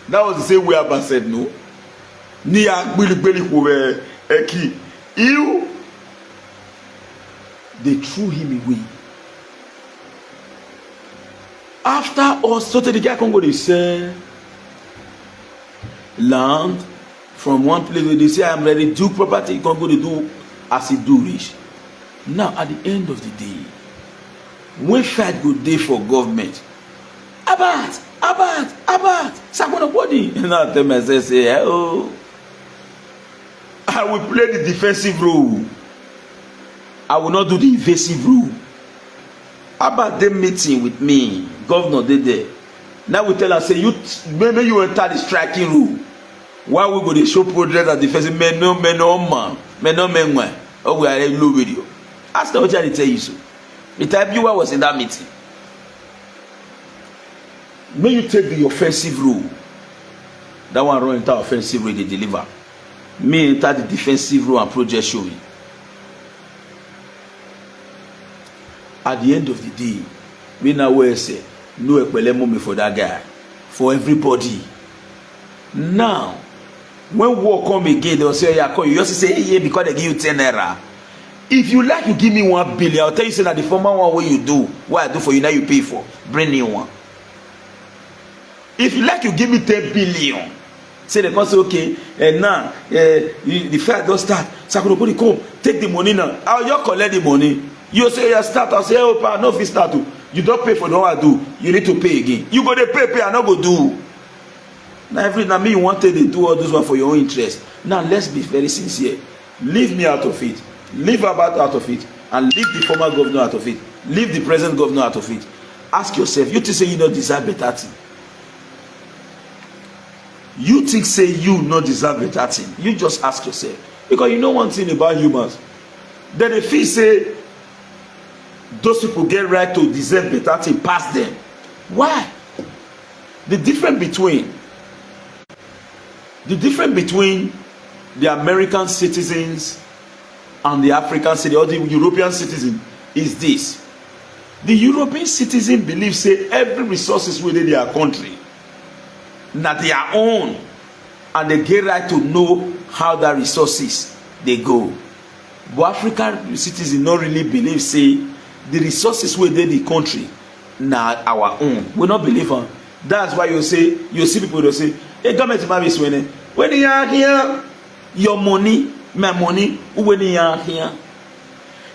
That was the same way Abba said no. Ni agbili over eki. You they threw him away. After us, so the guy can go to sell land from one place where they say I'm ready to do property, he can go to do as he do rich. Now at the end of the day, when fight go day for government, Abat, Sakona body. And I tell myself, say, oh, I will play the defensive role. I will not do the invasive role. About them meeting with me, governor did there. Now we tell us, say, you maybe you enter the striking rule. Why we go to show progress and defense? Men no man. Oh, we are a low video. Ask the what I tell you so. The type you was in that meeting. When you take the offensive rule, That one run enter offensive role, they deliver. Me enter the defensive role and project show me. At the end of the day, me now where say no ekpele me for that guy, for everybody. Now, when war come again, they'll say, yeah, you just say, yeah, because they give you 10 naira. If you like, you give me 1 billion. I'll tell you, say that the former one what you do, what I do for you, now you pay for. Bring new one. If you like, you give me 10 billion. Say they can say, okay, and now the fair don't start. Sakurokuri come, take the money now. I'll just collect the money. You say you start, I'll say, oh, pa, no, if you start to. You don't pay for the one I do. You need to pay again. You go to pay, I not go do. Now me you wanted to do all those one for your own interest. Now let's be very sincere. Leave me out of it. Leave Abat out of it. And leave the former governor out of it. Leave the present governor out of it. Ask yourself, you think say you don't deserve better thing? You think say you not deserve better thing? You just ask yourself. Because you know one thing about humans. Then if he say those people get right to deserve better thing past them. Why? The difference between the American citizens and the African citizen or the European citizen is this. The European citizen believes say every resources within their country na their own, and they get right to know how that resources they go. But African citizen not really believe say the resources within the country na our own. We not believe on. That's why you see people will say, hey, government might be swinging. When you are here, your money, my money, when you are here.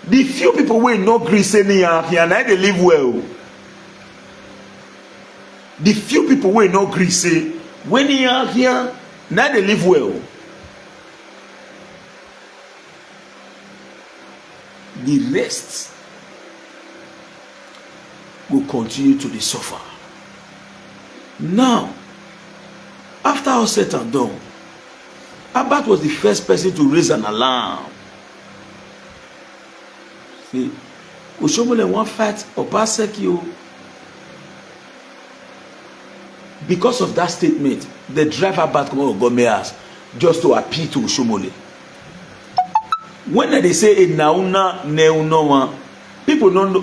The few people will not agree saying they are here, now they live well. The few people will not agree say, when you are here, now they live well. The rest will continue to suffer. Now, after all said and done, Abat was the first person to raise an alarm. See, Oshomole won't fight Obaseki. Because of that statement, the driver Abat come out of Gomeas just to appeal to Oshomole. When they say nauna neunoa, people don't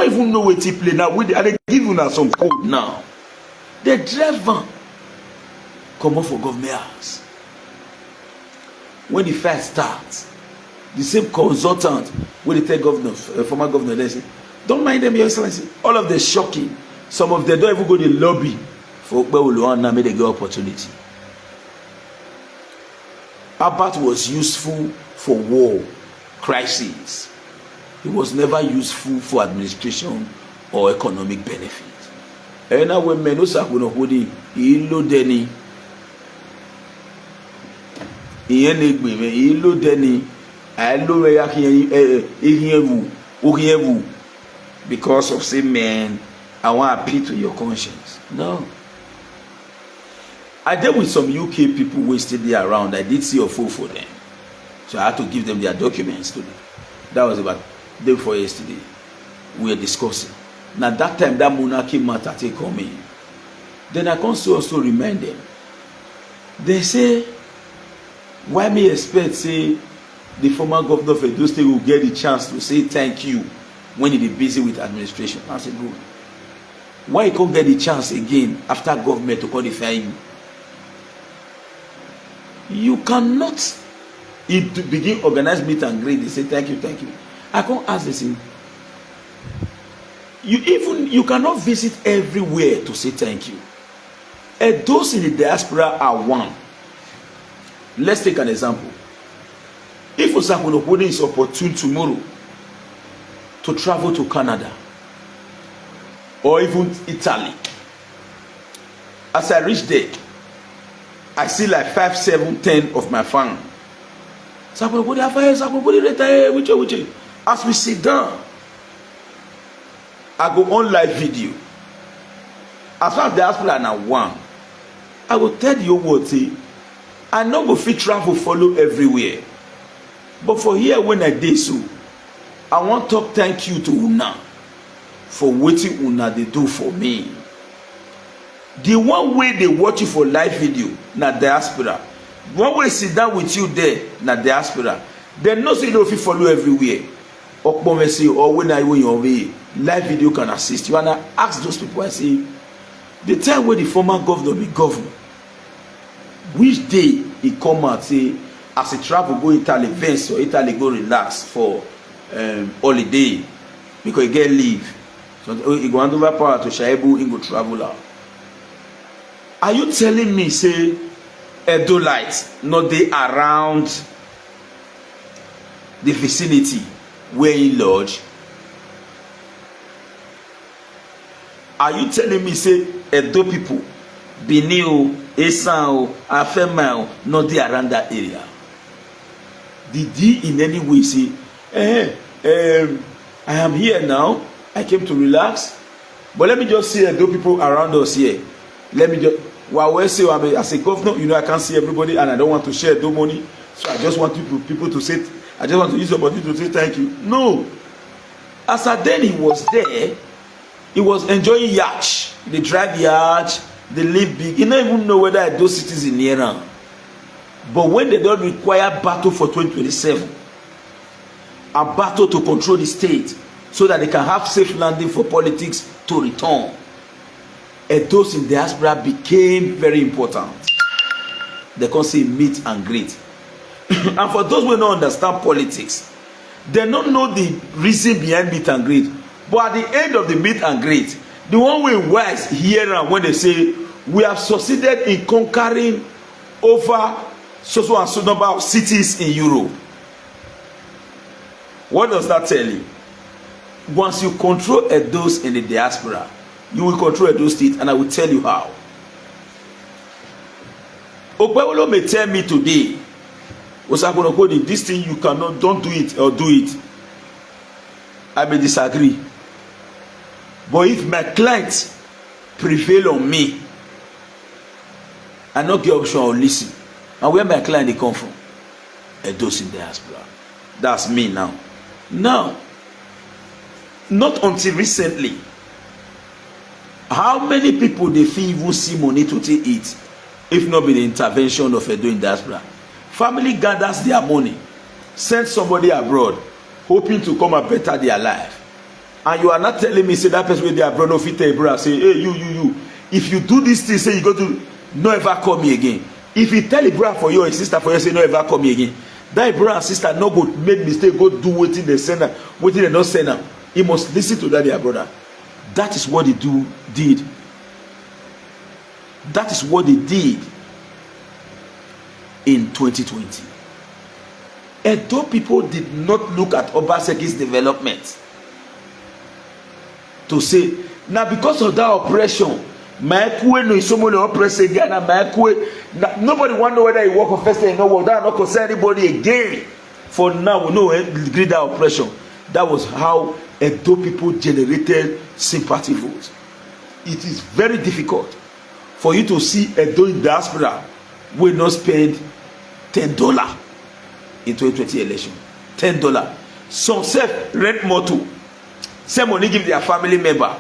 even know what he play now. They give you some code now. The driver come out for Gomeas. When the fight starts, the same consultant when they tell governor, former governor, they say, don't mind them, Your Excellency. All of them shocking. Some of them don't even go to the lobby for Okbeuluana, may they get opportunity. Abat was useful for war, crises. He was never useful for administration or economic benefit. And now when Menosa Kunokudi, he loaded because of say man, I want to appeal to your conscience. No. I dealt with some UK people who stayed there around. I did see a fool for them. So I had to give them their documents to them. That was about day before yesterday. We were discussing. Now that time that monarchy matter take come in. Then I can also remind them. They say, why me expect say the former governor of Edo State will get the chance to say thank you when he is busy with administration? I said, good. Why he can't get the chance again after government to qualify him? You cannot begin organize meet and greet. They say thank you. I can't ask the same. You cannot visit everywhere to say thank you. And those in the diaspora are one. Let's take an example. If Osakunopode is opportune tomorrow to travel to Canada or even Italy, as I reach there, I see like 5, 7, 10 of my family. As we sit down, I go on live video. As far as diaspora now one, I will tell you what say. I no go fit travel follow everywhere. But for here when I did so, I want to talk thank you to Una for waiting Una they do for me. The one way they watch you for live video na diaspora. One way sit down with you there na diaspora. They know say you no fit follow everywhere. Okpomese or when I when your way live video can assist you. And I ask those people, I say, the time when the former governor be governor, which day he come out say as he travel go Italy events or Italy go relax for holiday because he get leave. So he go hand over power to Shaibu, he go travel out. Are you telling me say Edo lights not dey around the vicinity where he lodge? Are you telling me say Edo people, Benin o, Esan o, Afema o, not dey around that area? Did he in any way say, I am here now, I came to relax, but let me just see Edo people around us here. Let me just, while we say as a governor, you know, I can't see everybody and I don't want to share Edo money, so I just want people to say, I just want to use the opportunity to say thank you. No. As at then he was there, he was enjoying yacht. They drive yacht, they live big. He don't even know whether those cities in Iran. But when they don't require battle for 2027, a battle to control the state so that they can have safe landing for politics to return, those in diaspora became very important. They can say meet and greet. And for those who don't understand politics, they don't know the reason behind meet and greet. But at the end of the meet and greet, the one way wise hear am when they say we have succeeded in conquering over so and so number of cities in Europe. What does that tell you? Once you control those in the diaspora, you will control those states, and I will tell you how. Okwewolo may tell me today, Osagie, this thing you cannot, don't do it or do it. I may disagree. But if my client prevail on me, I not get option or listen. And where my client they come from? Those in diaspora. That's me now. Now, not until recently, how many people they feel even see money to take it, if not be the intervention of Edo in diaspora? Family gathers their money, send somebody abroad, hoping to come and better their life. And you are not telling me, say that person with their brother fit tell brother, say, hey, you. If you do this thing, say you go to no ever call me again. If you tell a brother for you or a sister for you, say no ever call me again. That brother and sister no go make mistake, go do wetin they send them, wetin they not send them. He must listen to that their brother. That is what they did. That is what they did in 2020. Edo people did not look at Obaseki's development to say, now because of that oppression, nobody wonder whether he work on first day, no work, that not concern anybody again. For now, we know agree that oppression. That was how Edo people generated sympathy votes. It is very difficult for you to see Edo in diaspora will not spend $10 in 2020 election. $10. Some self rent motor, some money give their family member,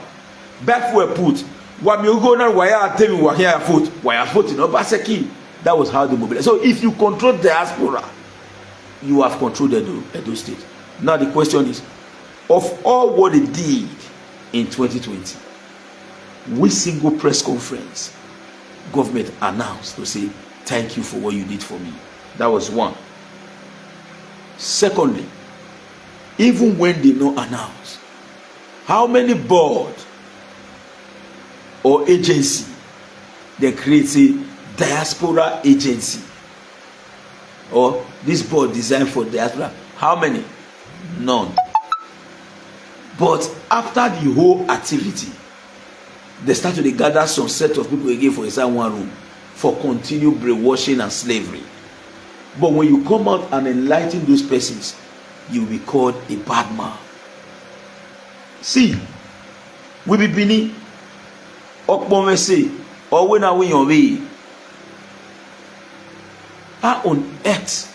back for a put. What you go now? Why are tell me why here foot? Why are foot in Obaseki? That was how they mobilized. So if you control diaspora, you have controlled Edo State. Now the question is, of all what they did in 2020, which single press conference government announced to say thank you for what you did for me? That was one. Secondly, even when they no announce, how many board or agency they create a diaspora agency or this board designed for diaspora? How many? None. But after the whole activity, they start to gather some set of people again for inside one room for continued brainwashing and slavery. But when you come out and enlighten those persons, you will be called a bad man. See, we be Bini, Okpomese, or when are we on way? How on earth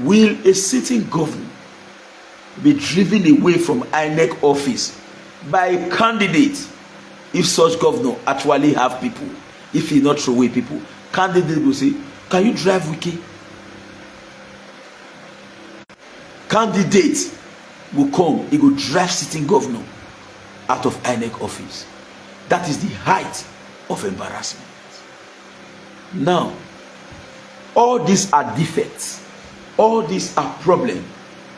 will a sitting governor be driven away from INEC office by a candidate if such governor actually have people, if he not throw away people, candidate go say, can you drive Wike? Candidate will come, he go drive sitting governor out of INEC office. That is the height of embarrassment. Now, all these are defects, all these are problems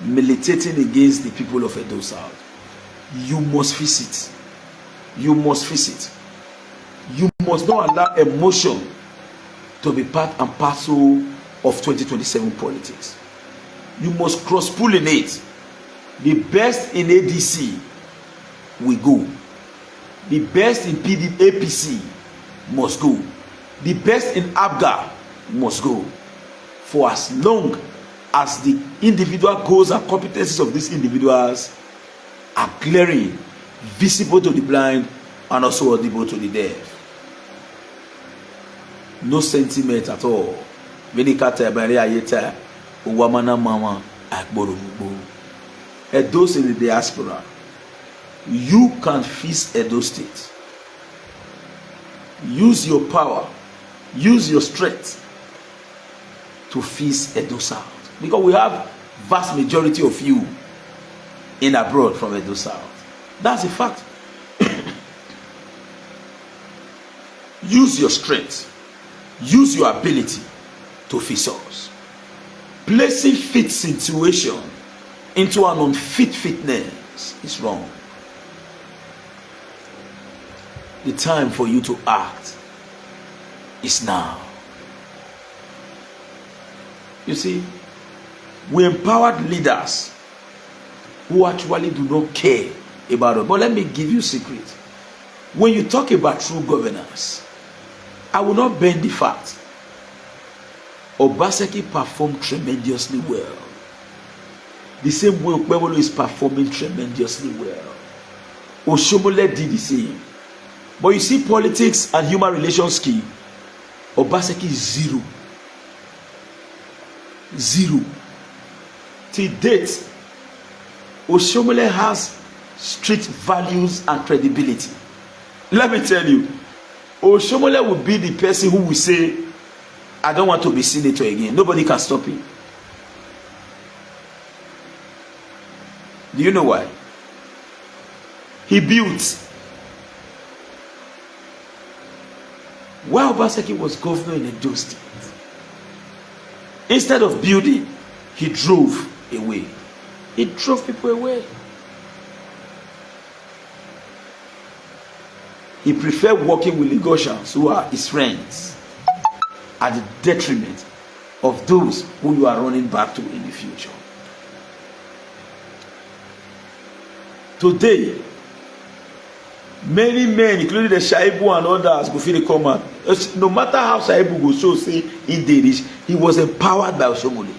militating against the people of Edo South. You must fix it. You must fix it. You must not allow emotion to be part and parcel of 2027 politics. You must cross-pollinate. The best in ADC will go. The best in APC must go. The best in ABGA must go. For as long as the individual goals and competencies of these individuals are clearing, visible to the blind and also audible to the deaf. No sentiment at all. And those in the diaspora, you can fix Edo State. Use your power, use your strength to fix Edo South. Because we have vast majority of you in abroad from Edo South. That's a fact. Use your strength, use your ability to fix us. Placing fit situation into an unfit fitness is wrong. The time for you to act is now. You see, we empowered leaders who actually do not care about it. But let me give you a secret. When you talk about true governance, I will not bend the fact. Obasanjo performed tremendously well. The same way Okpebholo is performing tremendously well. Oshomole did the same. But you see, politics and human relations skill, Obasanjo is zero. Zero. Till date, Oshomole has street values and credibility. Let me tell you, Oshomole will be the person who will say, I don't want to be senator again. Nobody can stop him. Do you know why? He built. While Obasanjo was governor in Edo State, instead of building, he drove away. He drove people away. He preferred working with Lagosians who are his friends at the detriment of those who you are running back to in the future. Today, many men, including the Shaibu and others, go feel the command. No matter how Shaibu go show say in Danish, he was empowered by Oshomole.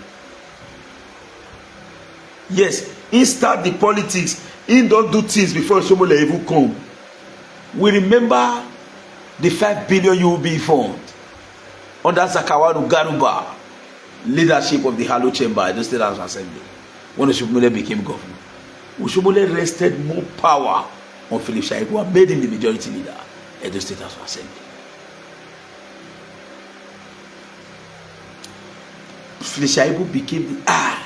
Yes, he start the politics. He don't do things before Oshomole even come. We remember the 5 billion UB fund under Zakawaru Garuba leadership of the Halo Chamber at the State House Assembly when Oshomole became governor. Oshomole rested more power on Philip Shaibu and made him the majority leader at the State House Assembly. Philip Shaibu became the eye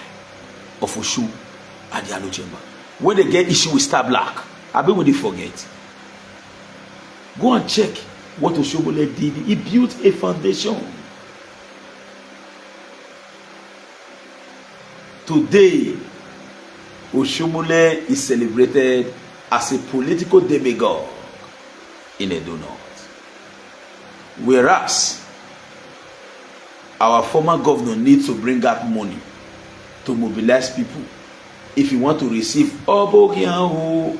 of Oshu at the Halo Chamber. When they get issue with Star Black, I bet when they forget. Go and check what Oshomole did. He built a foundation. Today, Oshomole is celebrated as a political demagogue in Edo North. Whereas, our former governor needs to bring out money to mobilize people if you want to receive Obokianhu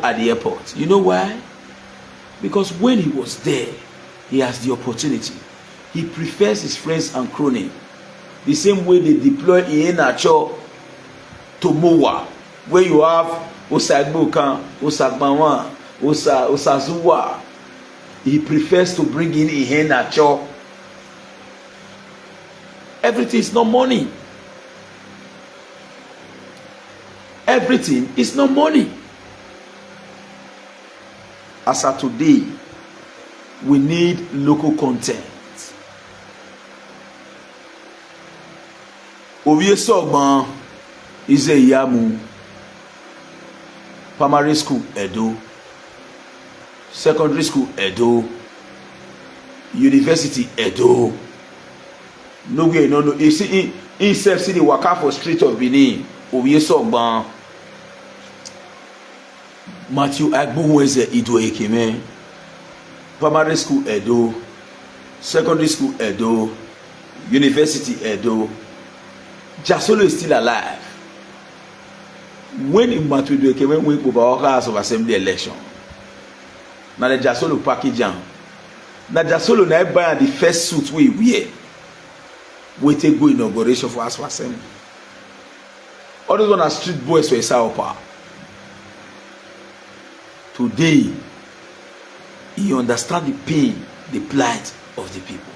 at the airport. You know why? Because when he was there, he has the opportunity. He prefers his friends and cronies. The same way they deploy Iheanacho to Mowa, where you have Osagbokan, Osagbawan, Osazuwa. He prefers to bring in Iheanacho. Everything is not money. Everything is not money. as of today, we need local content. Osagie Ize-Iyamu, primary school Edo, secondary school Edo, university Edo. No way, no. You see, in self city waka for street of Benin. Osagie Matthew Agbohunweze Iduoriyekemwen, primary school Edo, secondary school Edo, university Edo. Jasolo is still alive. When Matthew Iduoriyekemwen went over House of Assembly election, now the Jasolo package jam. Now Jasolo na buy the first suit we wear. We take go inauguration for House of Assembly. All those one are street boys for South Park. Today, you understand the pain, the plight of the people.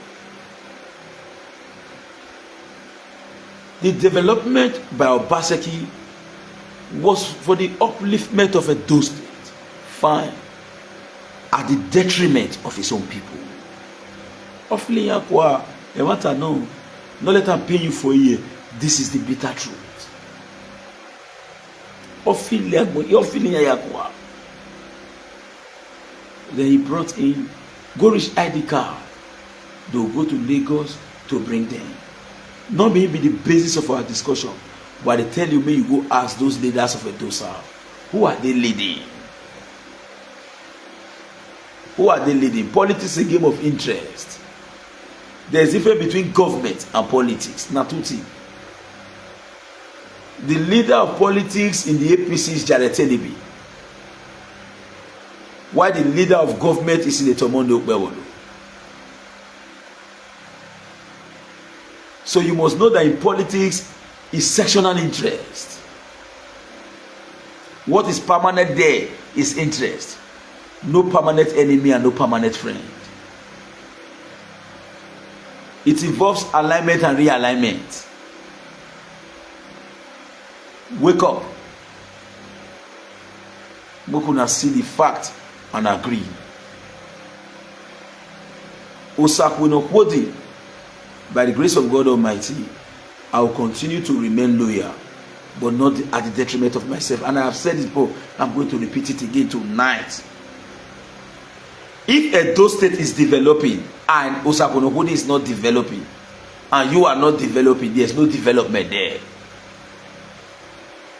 The development by Osagie was for the upliftment of Edo State, fine, at the detriment of his own people. Hopefully, you want to know, not let them pay you for a year. This is the bitter truth. Then he brought in Gorish ID card. They will go to Lagos to bring them. Not maybe the basis of our discussion, but they tell you, may you go ask those leaders of Edo South, who are they leading? Who are they leading? Politics is a game of interest. There's a difference between government and politics. Natuti. The leader of politics in the APC is Jared Tenebi, while the leader of government is in the Tomondo Bewolo. So you must know that in politics is sectional interest. What is permanent there is interest. No permanent enemy and no permanent friend. It involves alignment and realignment. Wake up. We can see the fact and agree. Osagie, by the grace of God Almighty, I will continue to remain loyal, but not at the detriment of myself. And I have said it before, I'm going to repeat it again tonight. If Edo State is developing and Osagie is not developing, and you are not developing, there's no development there.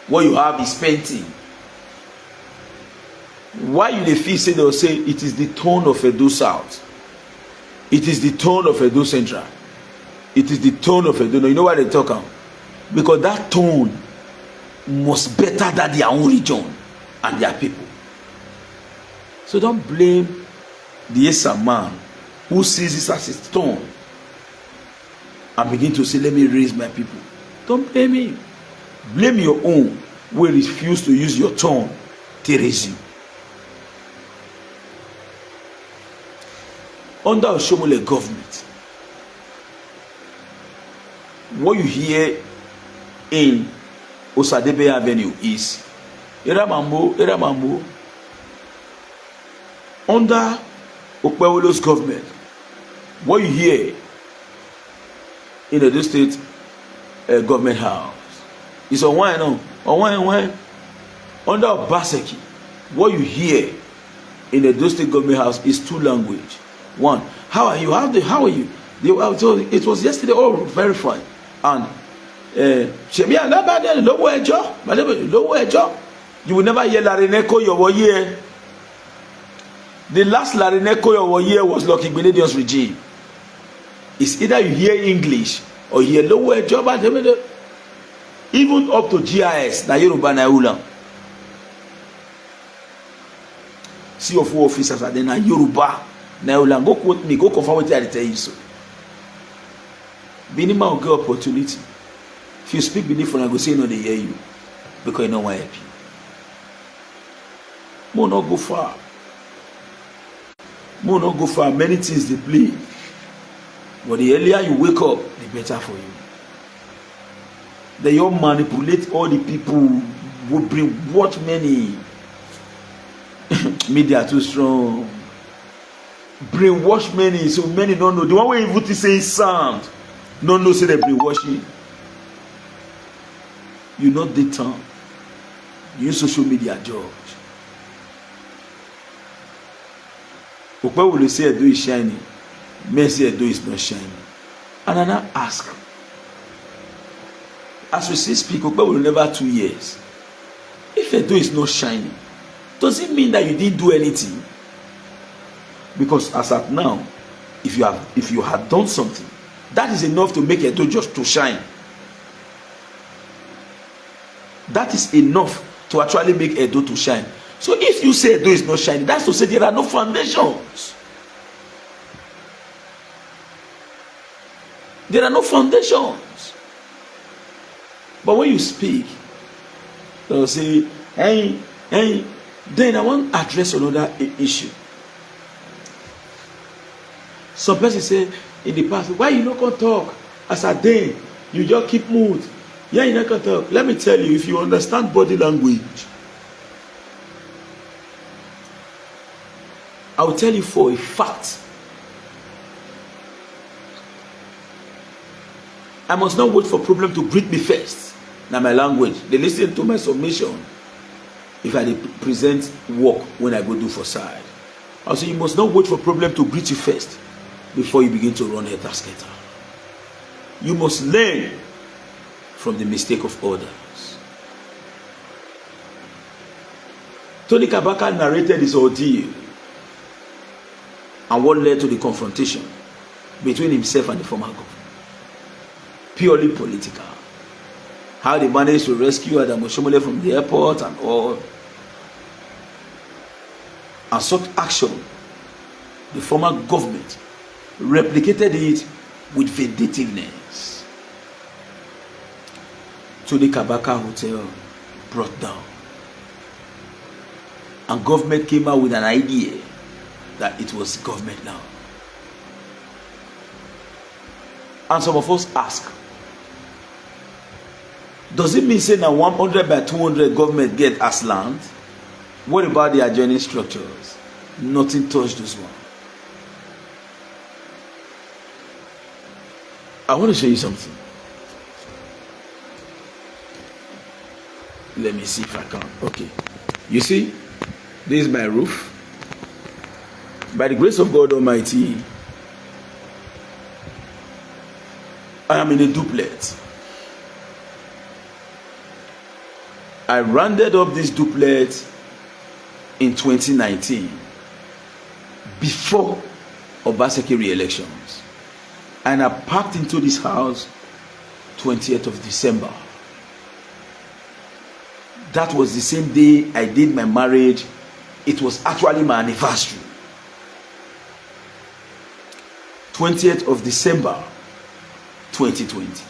What you have is painting. Why you feel say they'll say it is the tone of Edo South, it is the tone of Edo Central, it is the tone of Edo. You know why they talk about? Because that tone must better than their own region and their people. So don't blame the Esa man who sees this as his tone and begin to say, let me raise my people. Don't blame him. Blame your own who refuse to use your tone to raise you. Under Oshomole government, what you hear in Osadebe Avenue is Eramambo. Under Okpewolo's government, what you hear in the state government house is on one. Under Osagie, what you hear in the state government house is two language. One, how are you? How are you? It was yesterday, all verified. And you will never hear Larineko your year. The last Larineko your year was Lucky Benedium's regime. It's either you hear English or you hear lower job. Even up to GIS, na Yoruba na Ulam. See of officers are then na Yoruba na Ulam. Go quote me, go confirm what I tell you so. Minimum will get opportunity. If you speak beneath and I go say no, they hear you. Because you know why help you. More not go far. More not go far. Many things they play. But the earlier you wake up, the better for you. Then you manipulate all the people who bring what many. Media too strong. Brainwash many, so many don't know. The one way you put say sound, no know say they brainwashing. You not the time. You use social media judge. Okpe will say Edo is shining. Men say Edo is not shining. And I now ask. As we see speak, Okpe will never 2 years. If Edo is not shining, does it mean that you didn't do anything? Because as at now, if you had done something, that is enough to make Edo just to shine. That is enough to actually make Edo to shine. So if you say Edo is not shining, that's to say there are no foundations. There are no foundations. But when you speak, they'll say, hey, then I want to address another issue. Some person say in the past, why you not gonna talk? As a day, you just keep mood. Yeah, you not gonna talk. Let me tell you, if you understand body language, I will tell you for a fact. I must not wait for problem to greet me first. Now my language, they listen to my submission. If I present work when I go do for side. Also, you must not wait for problem to greet you first before you begin to run a scatter. You must learn from the mistake of others. Tony Kabaka narrated his ordeal and what led to the confrontation between himself and the former governor. Purely political. How they managed to rescue Adam Oshomole from the airport and all. And such action, the former government replicated it with vindictiveness. To the Kabaka Hotel brought down. And government came out with an idea that it was government now. And some of us ask, does it mean say now 100 by 200 government get as land? What about the adjoining structures? Nothing touched this one. I want to show you something. Let me see if I can. Okay. You see, this is my roof. By the grace of God Almighty, I am in a duplex. I rounded up this duplex in 2019 before Obaseki re-elections, and I packed into this house 20th of December. That was the same day I did my marriage. It was actually my anniversary. 20th of December 2020.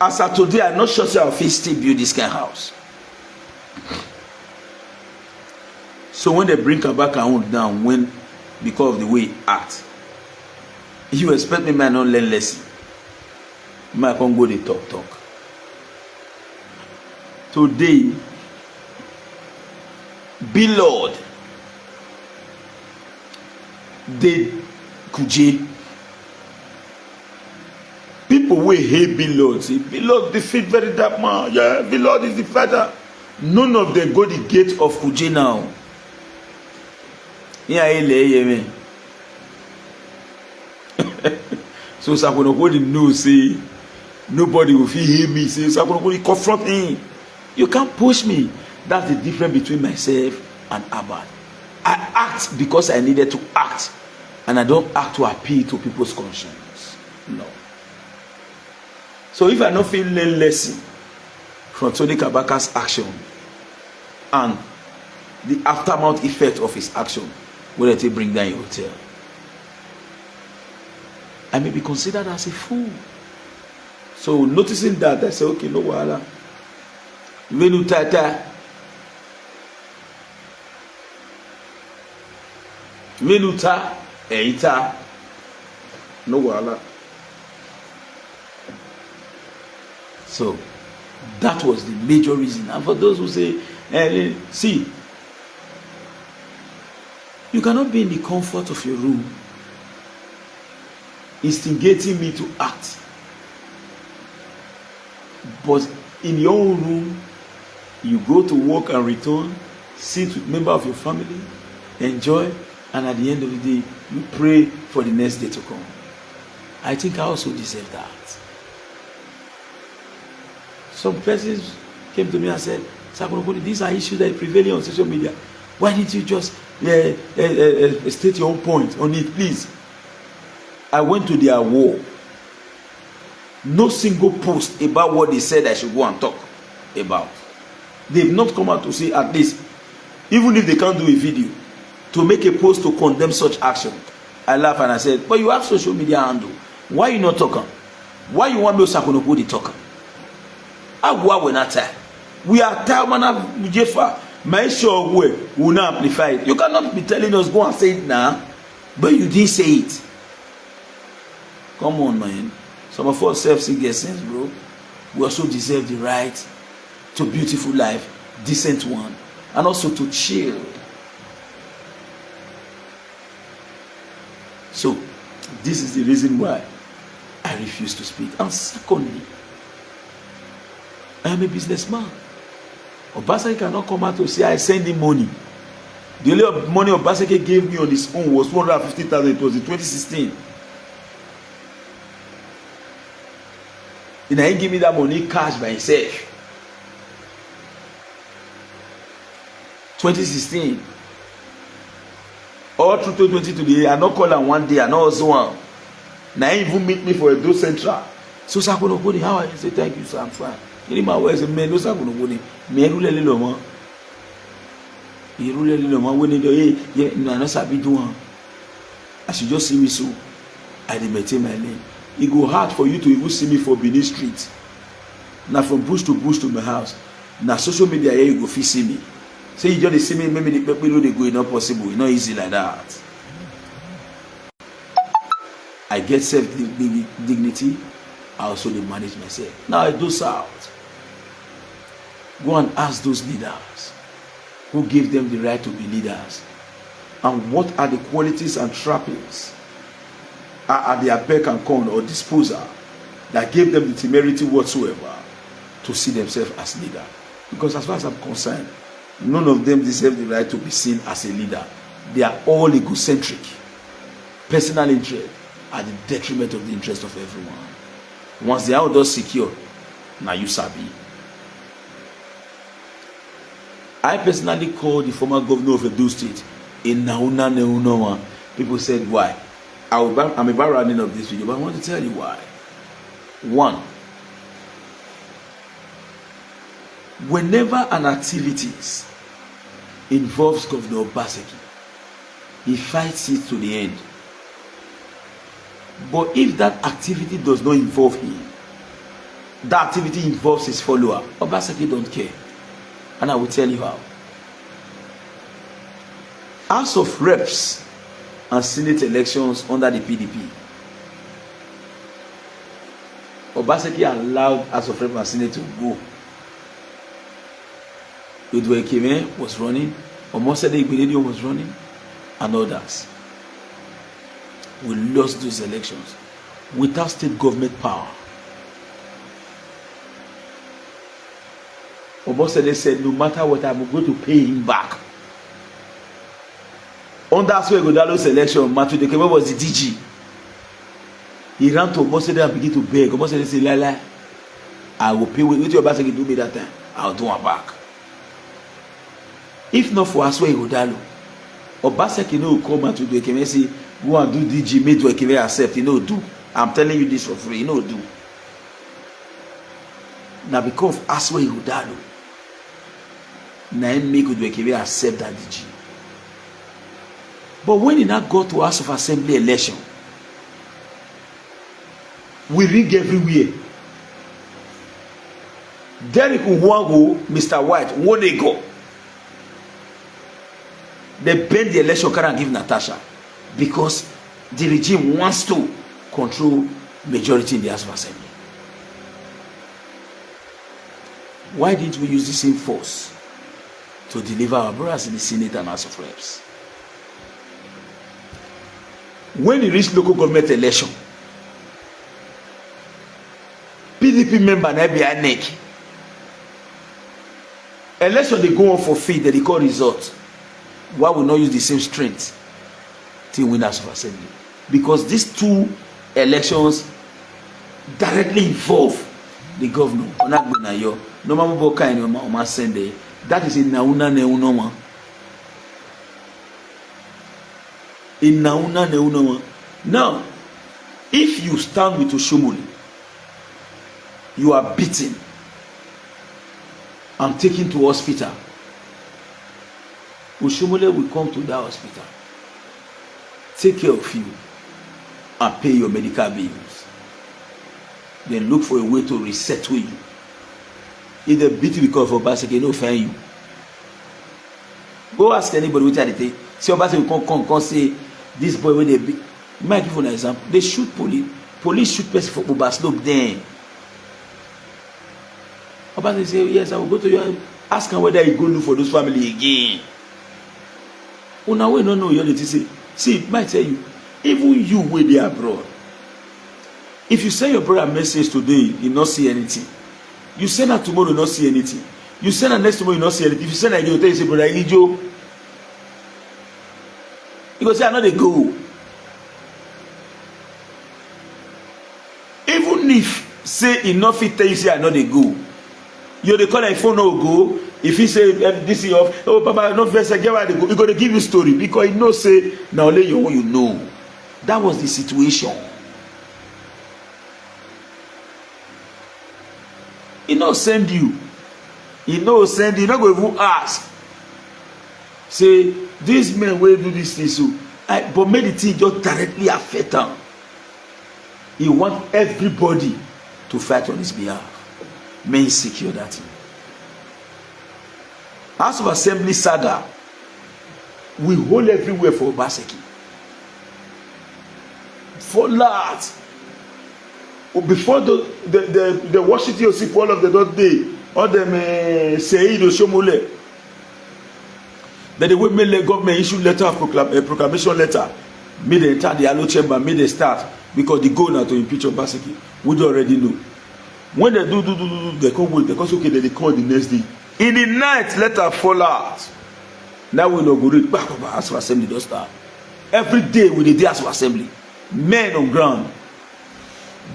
As of today, I'm not sure I'll still build this kind of house. So when they bring Kabaka own down, when because of the way he act, you expect me man not learn lesson. Man can't go the talk. Today, be Lord, they Kuje. People will hate Bilod. Say, Bilod defeat very dark man. Yeah, Bilod is the father. None of them go the gate of Kuje now. Yeah, so Sakonokodi knows, say, nobody will feel hear me. Say, Sakonokodi confront him. You can't push me. That's the difference between myself and Abad. I act because I needed to act. And I don't act to appeal to people's conscience. No. So if I don't feel learn lesson from Tony Kabaka's action and the aftermath effect of his action, will let it bring down your hotel, I may be considered as a fool. So noticing that, I say, okay, no wahala. Menu tata. Menu ta, eita. No wahala. So that was the major reason. And for those who say See, you cannot be in the comfort of your room instigating me to act, but in your own room you go to work and return, sit with member of your family, enjoy, and at the end of the day you pray for the next day to come. I think I also deserve that. Some persons came to me and said, Sakunokodi, these are issues that are prevailing on social media. Why didn't you just state your own point on it, please? I went to their war. No single post about what they said I should go and talk about. They've not come out to say, at least, even if they can't do a video, to make a post to condemn such action. I laughed and I said, but you have social media handle. Why you not talking? Why you want me to Sakunokodi talking? We are tired, Jefa. My show we will not amplify it. You cannot be telling us go and say it now, but you didn't say it. Come on, man. Some of us self-seeking sense, bro. We also deserve the right to beautiful life, decent one, and also to chill. So, this is the reason why I refuse to speak. And secondly, I am a businessman. Obaseki cannot come out to say I send him money. The only money Obaseki gave me on his own was 250,000. It was in 2016. And he gave me that money cash by himself. 2016. All through 2020 today, I not call him one day, I not also one. Now he even meet me for Edo Central. So Sakunokodi, how are you? Say thank you, sir, I'm fine. You know my words, man, no Sakunokodi. Me rule little more. You rule little more. When you yeah, no, I not sabi do one. As you just see me so, I dey maintain my lane. It go hard for you to even see me for Benin Street. Now from bush to my house. Now social media here you go fit see me. Say you just see me, maybe the people know they go, it's not possible. It's not easy like that. I get self-dignity. I also dey manage myself. Now Edo South. Go and ask those leaders who gave them the right to be leaders. And what are the qualities and trappings at their beck and call or disposal that gave them the temerity whatsoever to see themselves as leader. Because as far as I'm concerned, none of them deserve the right to be seen as a leader. They are all egocentric. Personal interest at the detriment of the interest of everyone. Once they are those secure, now you sabi. I personally called the former governor of Edo State in Nauna Neunawa. People said, why? I'm about running up this video, but I want to tell you why. One, whenever an activity involves Governor Osagie, he fights it to the end. But if that activity does not involve him, that activity involves his follower, Osagie don't care. And I will tell you how. House of Reps and Senate elections under the PDP, Osagie allowed House of Reps and Senate to go. Iduoriyekemwen was running, Osagie Ize-Iyamu was running, and others. We lost those elections without state government power. Osagie said, no matter what, I'm going to pay him back. Under Iduoriyekemwen's election, Iduoriyekemwen was the DG. He ran to Osagie and began to beg. Osagie said, Lala, I will pay with your Osagie do me that time. I'll do her back. If not for Iduoriyekemwen, Osagie no come out to Iduoriyekemwen and say, go and do DG, make Iduoriyekemwen accept. He no do. I'm telling you this for free. He no do. Now because of Iduoriyekemwen, now he make Iduoriyekemwen accept that DG. But when he now got to House of Assembly election, we ring everywhere. Derek Uwango, Mr. White, where they go? They bend the election card and give Natasha because the regime wants to control majority in the House of Assembly. Why didn't we use the same force to deliver our brothers in the Senate and House of Reps. When he reached local government election, PDP member na be INEC. Election they go on for free, they call result. Why we not use the same strength till win House of Assembly? Because these two elections directly involve the governor. No matter send that is in nauna neunoma. In nauna neunoma. Now, if you stand with Oshomole, you are beaten and taken to hospital. Oshomole will come to that hospital, take care of you, and pay your medical bills. Then look for a way to reset with you. If they beat you because of Obaseki, they don't find you. Go ask anybody what they think. See Obaseki will come say, this boy when they beat. Might give you an example. They shoot police. Police shoot person for Obaseki then. Obaseki say, yes, I will go to you and ask him whether he go look for those family again. Una we no know you say. See, might tell you, even you wey dey abroad, if you send your brother a message today, you not see anything. You send her tomorrow, you not see anything. You send her next tomorrow, you not see anything. If you send her again, you tell you say, brother Ijo, you go say, I know they go. Even if say enough, it tell you say I know they go. You dey call a phone no go. If he say this is off, oh Papa, no verse get why they go. He gonna give you story because he know say now only you know. That was the situation. He no send you. He no send you. He not go even ask. Say this man will do this thing so. But make the thing just directly affect him. He want everybody to fight on his behalf. May secure that thing. House of Assembly saga, we hold everywhere for Obaseki. For that, before the Washington OC all of the dot day, all them say Edo South. Then the way made the government issue letter of proclamation letter, made the entire the Allo chamber, made the start because the goal now to impeach Obaseki. We don't already know. When they do, they come wait because okay, then they call the next day. In the night, letter fall out. Now we no go read back of House of Assembly don't start. Every day we the House of Assembly, men on ground.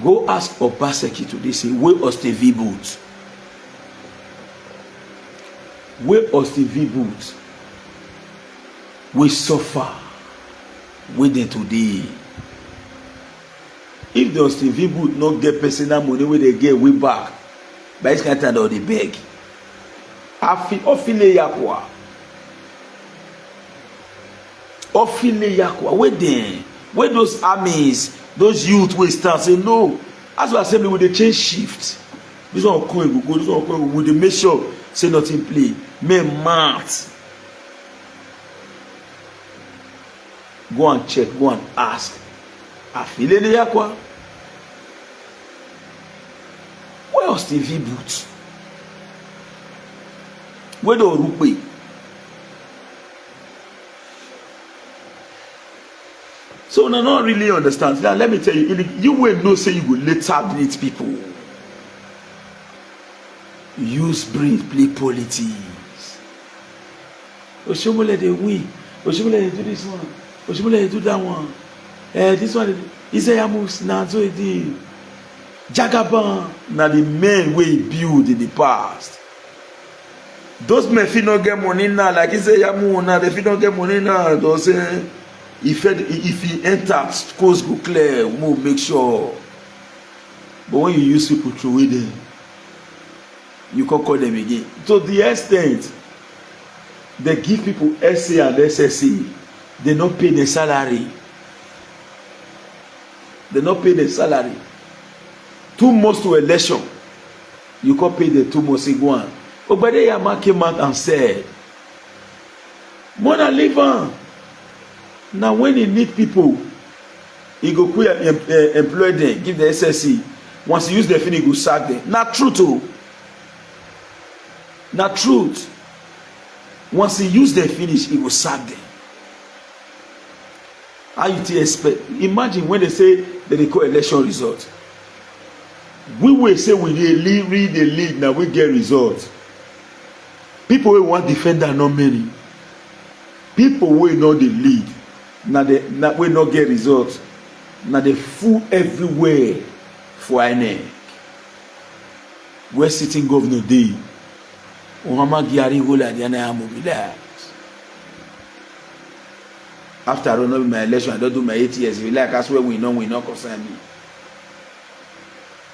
Go ask Obaseki today, say, where was the V boots? Where was the V boots? We suffer with them today. If the V boot not get personal money where they get way back, by this kind of time they beg. Ofile yakwa. Where then? Where those armies, those youth will start say no. As we assembly with the change shift. This one go, this one go. With the make sure say nothing play. Men mad. Go and check. Go and ask. Afile yakwa. Where was the V boot? Where do Rupe? So I don't really understand. Now let me tell you, you will know say you will later meet people. Use brain play politics. Oshomole they win. Oshomole they do this one. Oshomole they do that one. This one Ize-Iyamu now so it is. Jagaban now the men we build in the past. Those men fit not get money now, like Ize-Iyamu now, they fit not get money now. Those say if he enters, schools go clear, we'll make sure. But when you use people through with them, you can't call them again. To the extent they give people SA and SSC, they not pay the salary. They not pay the salary. 2 months to election, you can't pay the 2 months iguan. Osagie came out and said, Mona leave on. Now when he need people, he go quit employ them, give the SSC. Once he use the thing, he go sack them. Not true too. Not truth. Once he use them finish, he will sack them. How you expect? Imagine when they say that they call election result. We will say we read the lead, now we get results. People will want defender not many. People will know the lead. Now they will not get results. Now they full everywhere for INEC. Where sitting governor dey. After I don't know my election, I don't do my 8 years. If you like, I swear we not concern me.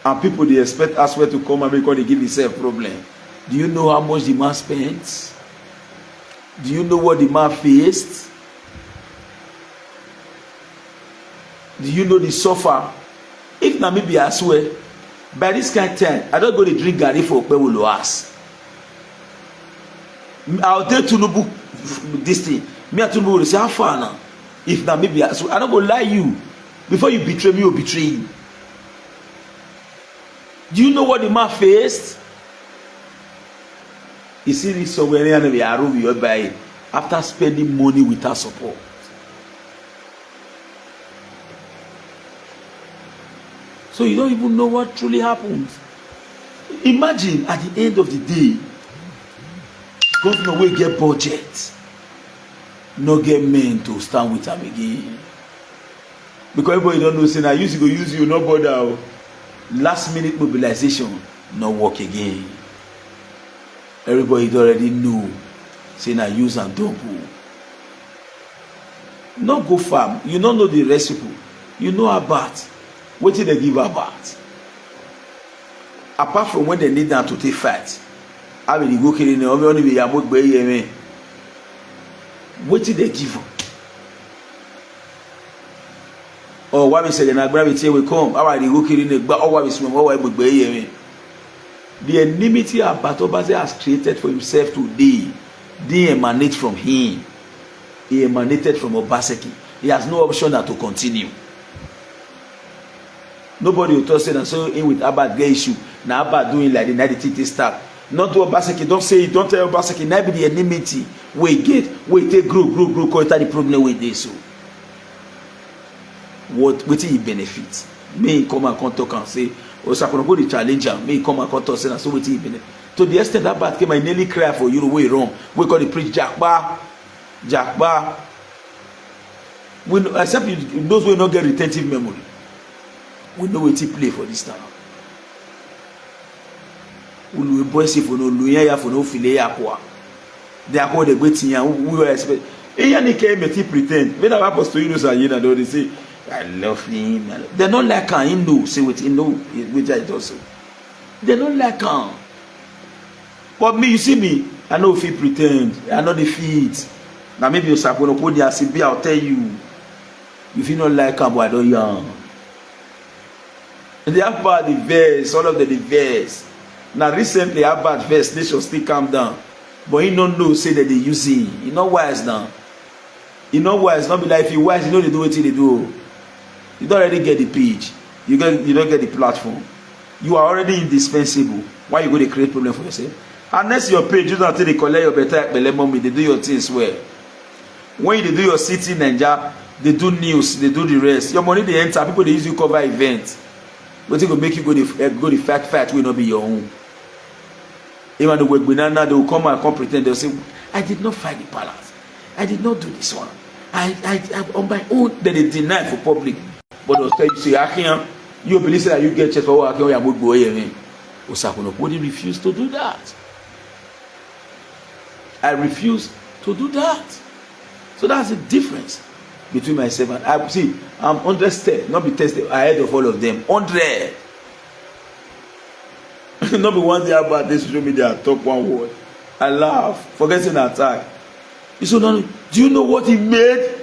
And people they expect us where to come and because they give themselves problem. Do you know how much the man spends? Do you know what the man faced? Do you know the suffer? If Namibia I swear, by this kind of time, I don't go to drink garri for Okpewolo ass. I'll tell Tinubu this thing. Me and Tinubu will say, how far now? If Namibia, so I don't go lie you. Before you betray me, you'll betray you. Do you know what the man faced? You see this somewhere near the Arubi by after spending money without support. So you don't even know what truly happens. Imagine at the end of the day, governor will get budget, no get men to stand with him again. Because everybody don't know, say now use you, no bother. Last minute mobilization, no work again. Everybody already know, say now use and don't go. No go farm, you don't know the recipe, you know about. What did they give about? Apart from when they need them to take fight, I will go kill in the only way I'm going to what did they give? Or what we say, and I gravity will come. I will go kill in the but what we swim over the enmity Abatobaze has created for himself today didn't emanate from him. He emanated from Obaseki. He has no option than to continue. Nobody will talk say that so in with Abba get issue. Now Abba doing like the 90 start. Not to Obaseki, don't say it, don't tell Obaseki, now be the enmity. We get, we take grow, call it the problem with this. So what he benefit? May come and come talk and say, or Sakono go the challenger, may come and come talk and say, so what he benefit. To the extent that bad came, I nearly cry for you the way wrong. We call the preach Jakba. We know, except those who not get retentive memory. We know what he play for this time. We boy see for no luya for no file yakwa. They are called the waiting and we were expect. Any came and he pretend. When I was to you know they say I love him. They're not like an Hindu. Say what Hindu which I also. They're not like an. But me, you see me, I know if he pretend, I know the feet. Now maybe you say when I put the ACB, I'll tell you. If you don't like him, boy, I don't young. And they have bad the verse, all of the verse. Now recently, have bad verse, they should still calm down. But he don't know, say that they use it. He not wise now. He not wise, not be like if you wise, you know they do what they do. You don't already get the page. You don't get the platform. You are already indispensable. Why you go to create problem for yourself? Unless your page, you don't have to collect your better mommy, they do your things well. When you do your city Ninja, they do news, they do the rest. Your money they enter, people they use you cover events. But it will make you go the fact will not be your own. Even the work banana, they will come and come pretend, they'll say, I did not fight the palace. I did not do this one. I on my own, then they deny for public. But they'll tell you, say, Akin, you believe that you get checked for what Akin, you would go here. Osakunopodi refused to do that. I refuse to do that. So that's the difference between myself and I see. I'm 100 steps, not be tested ahead of all of them. 100. Not be one day about this social media talk one word. I laugh, forgetting attack. You said, do you know what he made?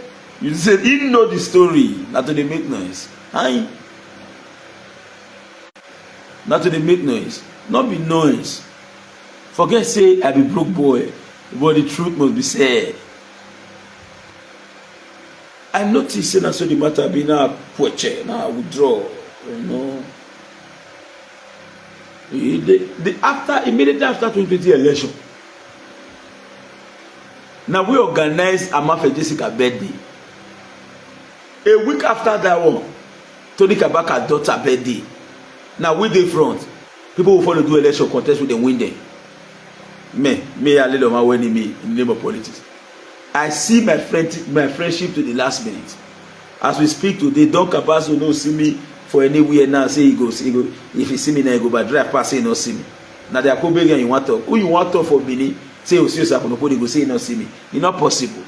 You said he know the story. Not to the make noise. Aye. Not to the make noise. Not be noise. Forget say I be broke boy. But the truth must be said. I noticed that so the matter be now poche, now withdraw. You know. Immediately after 2020 election, Now we organize Amafe Jessica birthday. A week after that one, Tony Kabaka daughter birthday. Now we dey front. People will follow do election contest with them win them. Me a little my winning me in the name of politics. I see my friendship to the last minute. As we speak today, Don Cabasso no see me for anywhere now. Say he go. If he see me now, he go but drive past. Say he not see me. Now they are coming and you want to. Who you want to for me? Say you see yourself on the podium. Go say he not see me. It's not possible.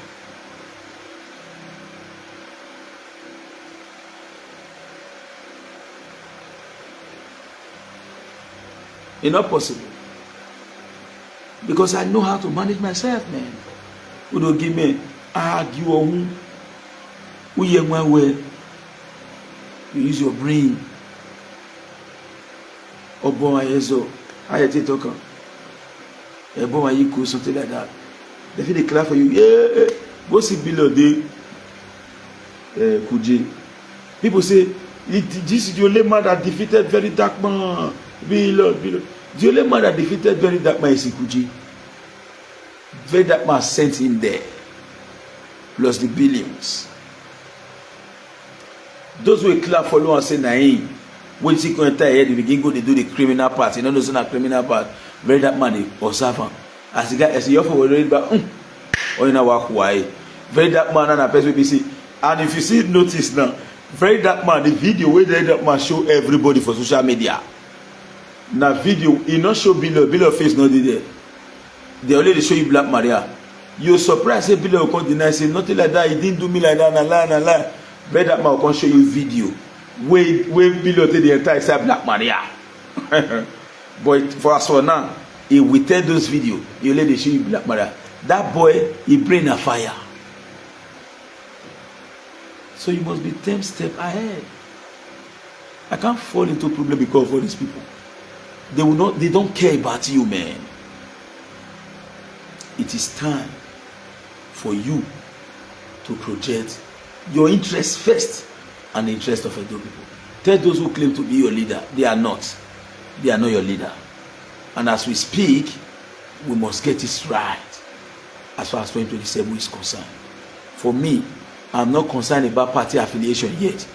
It's not possible. Because I know how to manage myself, man. Who don't give me argue or who you well. You use your brain. Or boy, I had to talk. A boy, you could something like that. They feel they clap for you. Yeah, go see below the Kuji. People say, this is the only man that defeated very dark man. Below. The only man that defeated very dark man is Kuji. Very dark man sent him there. Plus the billions. Those who clap for you and say, Naim, when you go enter here, they begin go, they do the criminal part. You know, those are criminal part. Very dark man, they observe him. As the guy, as the offer will read back, or you know what, why? Very dark man and a person will see. And if you see, notice now, very dark man, the video where very dark man show everybody for social media. Now video, he not show below face not there. They only show you Black Maria. You're surprised say below will come deny say nothing like that. He didn't do me like that. And lie. But that man will come show you video. Where below to the entire side Black Maria. But for us for now, he will tell those video. You let they show you Black Maria. That boy, he bring a fire. So you must be 10 steps ahead. I can't fall into problem because of all these people. They don't care about you, man. It is time for you to project your interest first and the interest of Edo people. Tell those who claim to be your leader, they are not. They are not your leader. And as we speak, we must get this right as far as 2027 is concerned. For me, I'm not concerned about party affiliation yet.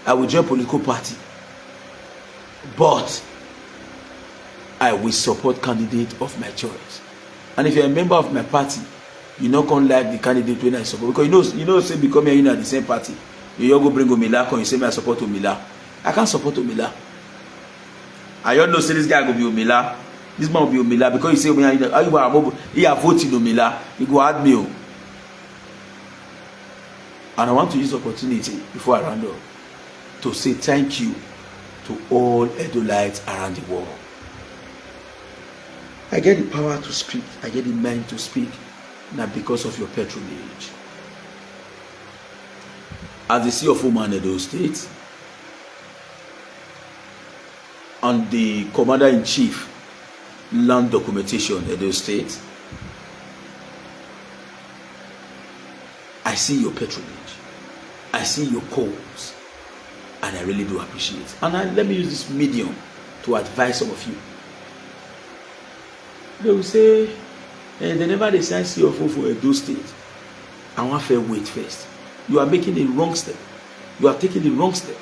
I will join political party. But I will support candidate of my choice. And if you're a member of my party, you're not going to like the candidate when I support. Because you know, say become a union at the same party. You go bring Omila, and you say me I support Omila. I can't support Omila. I don't know say this guy go be Omila. This man will be Omila because you say he are voting Omila. He go add me. And I want to use the opportunity before I round up to say thank you to all Edolites around the world. I get the power to speak. I get the mind to speak. Not because of your patronage. As the CFO in Edo State and the Commander-in-Chief Land Documentation Edo State, I see your patronage. I see your cause. And I really do appreciate it. And let me use this medium to advise some of you. They will say, they never decide CFO for Edo State. I want to wait first. You are making the wrong step. You are taking the wrong step.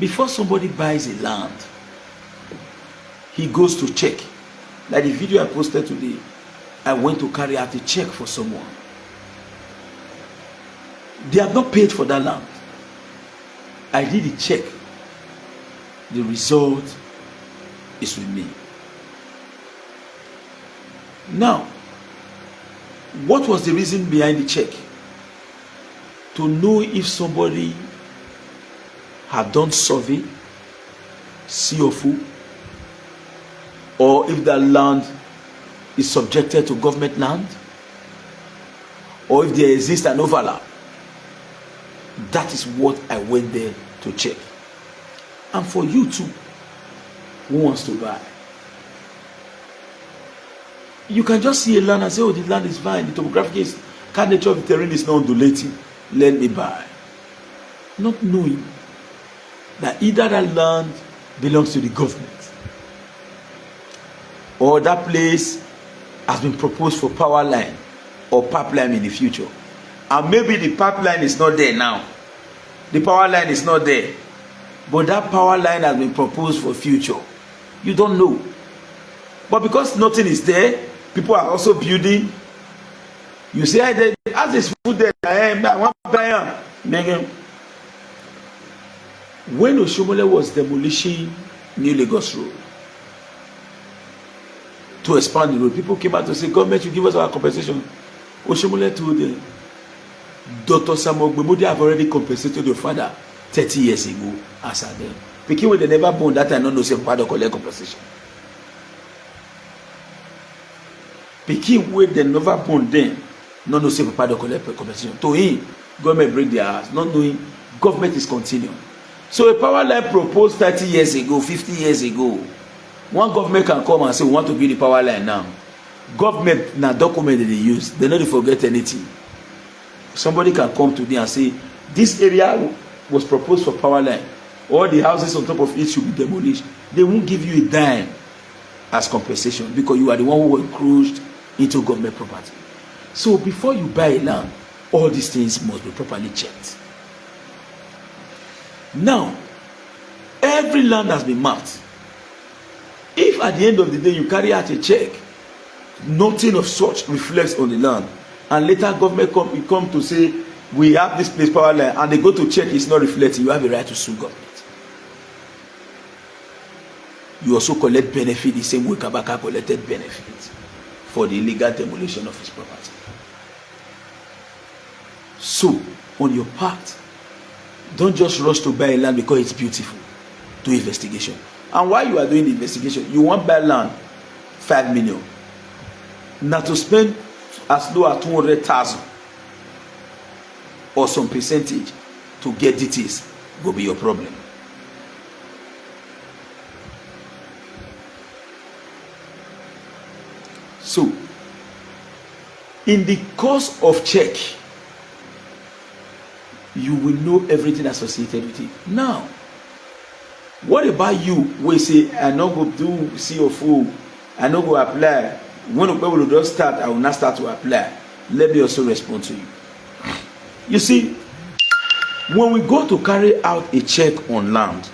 Before somebody buys a land, he goes to check. Like the video I posted today, I went to carry out a check for someone. They have not paid for that land. I did a check. The result is with me. Now, what was the reason behind the check? To know if somebody had done survey, CFO, or if that land is subjected to government land, or if there exists an overlap. That is what I went there to check. And for you too, who wants to buy? You can just see a land and say, oh, the land is fine, the topographic is, nature of the terrain is not undulating. Let me buy. Not knowing that either that land belongs to the government or that place has been proposed for power line or pipeline in the future. And maybe the pipeline is not there now. The power line is not there. But that power line has been proposed for future. You don't know. But because nothing is there, people are also building. You say, as this food there, I want to buy them. When Oshomole was demolishing New Lagos Road to expand the road, people came out to say, government, you give us our compensation. Oshomole told them, Dr. Samuel Gbemodi have already compensated your father 30 years ago as at then. Pikin wey they never born that time no know say papa don collect compensation. Pikin wey they never born then no know say papa don collect compensation. To him, government break their hearts, not knowing government is continuing. So a power line proposed 30 years ago, 50 years ago. One government can come and say we want to build the power line now. Government na document that they use, they no dey forget anything. Somebody can come today and say this area was proposed for power line, all the houses on top of it should be demolished. They won't give you a dime as compensation because you are the one who encroached into government property. So before you buy a land, all these things must be properly checked. Now, every land has been marked. If at the end of the day you carry out a check, nothing of such reflects on the land, and later government come to say we have this place power line, and they go to check it's not reflecting, you have a right to sue government. You also collect benefit the same way Kabaka collected benefit for the illegal demolition of his property. So, on your part, don't just rush to buy a land because it's beautiful. Do investigation. And while you are doing the investigation, you want to buy land 5 million. Now to spend as low as 200,000 or some percentage to get details will be your problem. So, in the course of check, you will know everything associated with it. Now, what about you wey say I no go do CFO, I no go apply? When the people don't start, I will not start to apply. Let me also respond to you. You see, when we go to carry out a check on land,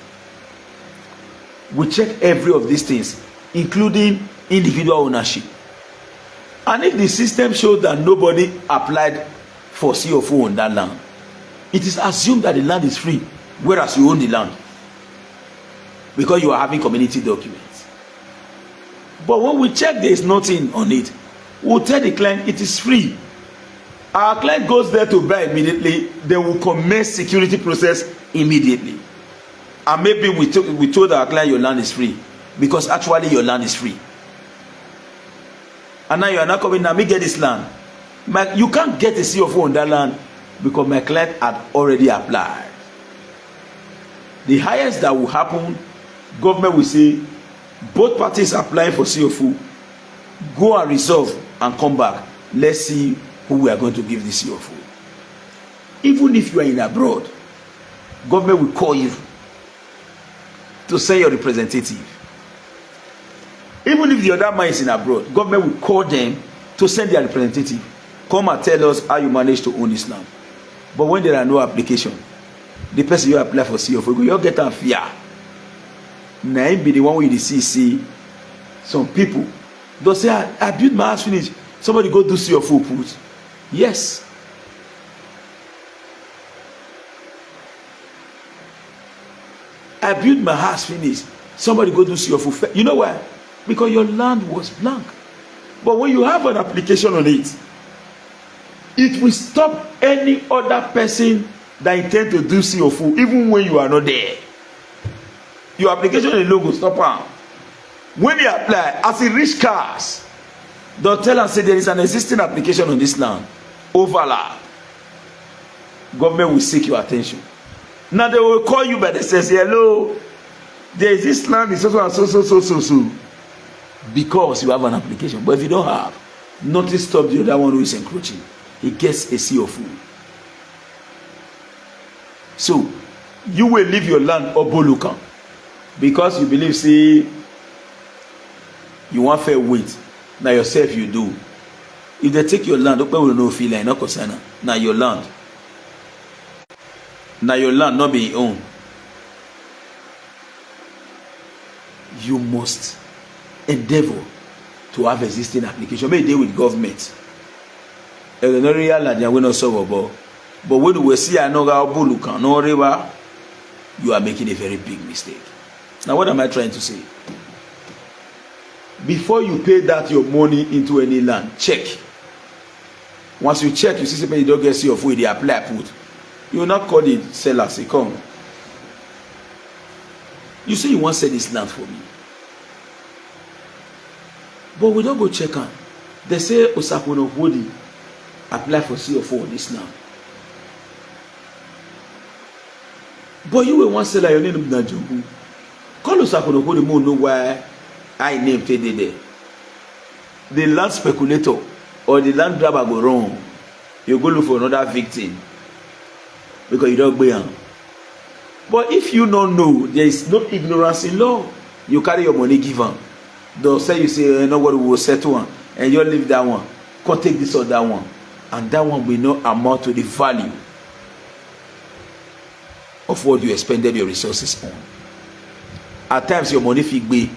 we check every of these things, including individual ownership. And if the system shows that nobody applied for CFO on that land, it is assumed that the land is free, whereas you own the land, because you are having community documents. But when we check there is nothing on it, we'll tell the client it is free. Our client goes there to buy immediately, they will commence security process immediately. And maybe we told our client your land is free, because actually your land is free. And now you are not coming, now me get this land. You can't get a CFO on that land because my client had already applied. The highest that will happen, government will say, both parties applying for CFO, go and resolve and come back. Let's see who we are going to give the CFO. Even if you are in abroad, government will call you to send your representative. Even if the other man is in abroad, government will call them to send their representative. Come and tell us how you manage to own this land. But when there are no application, the person you apply for CFO, you get a fear. Now be the one with the see some people. They say, I built my house finish. Somebody go do CFO put. Yes. I built my house finish. Somebody go do CFO. You know why? Because your land was blank. But when you have an application on it, it will stop any other person that intend to do CFO, even when you are not there. Your application alone will stop am. When you apply, as it reach cars, they'll tell and say there is an existing application on this land. Overlap. Government will seek your attention. Now they will call you by the say, hello, there is this land, is so and so. Because you have an application. But if you don't have, nothing stops the other one who is encroaching. He gets a CFO. So, you will leave your land obolukan because you believe, say, you want fair weight. Now yourself you do. If they take your land, open will no feel like no concern. Now your land. Now your land not be your own. You must endeavor to have existing application. Maybe they with government. And the real land they will not solve about. But when we see another bulukan, no river, you are making a very big mistake. Now what am I trying to say? Before you pay that your money into any land, check. Once you check, you see somebody don't get see of where they apply put. You will not call the seller, say come. You say you want to sell this land for me. But we don't go check on. They say Osakwuno Hodi apply for C4 on this land. But you will want to sell your name in Najobu. Call Osakwuno Hodi more know why I name there. The land speculator or the land grabber go wrong. You go look for another victim because you don't pay him. But if you don't know, there is no ignorance in law. You carry your money, give them. They'll say you say nobody will settle one, and you leave that one. Go take this or that one, and that one will not amount to the value of what you expended your resources on. At times your money fig be,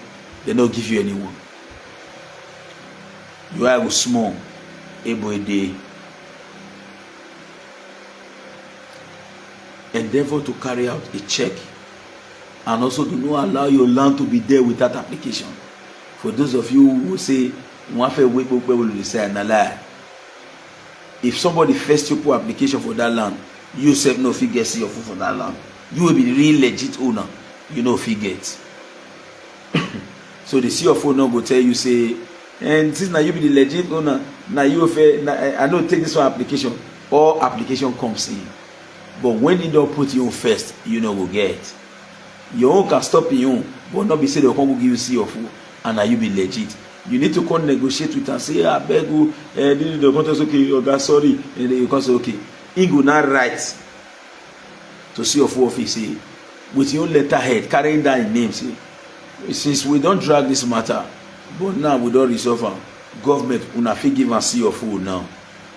they don't give you anyone. You are small, able a day. Endeavor to carry out a check, and also do not allow your land to be there without application. For those of you who say one fair way will say and lie. If somebody first you put application for that land, you say no figure see your food for that land. You will be the real legit owner. You know figure it. So the CFO now go tell you say, and since now you be the legit owner, now you fair. I know take this one application. All application comes in. But when you don't put your own first, you know go get. Your own can stop you, but not be say they come give you see your food. And now you be legit. You need to come negotiate with and say, I beg you, the contract okay, okay, sorry, and you can say, okay. He go not write to see of office say, with your own letterhead, carrying down in name, say, since we don't drag this matter, but now we don't resolve am, government una fit give and see your food now.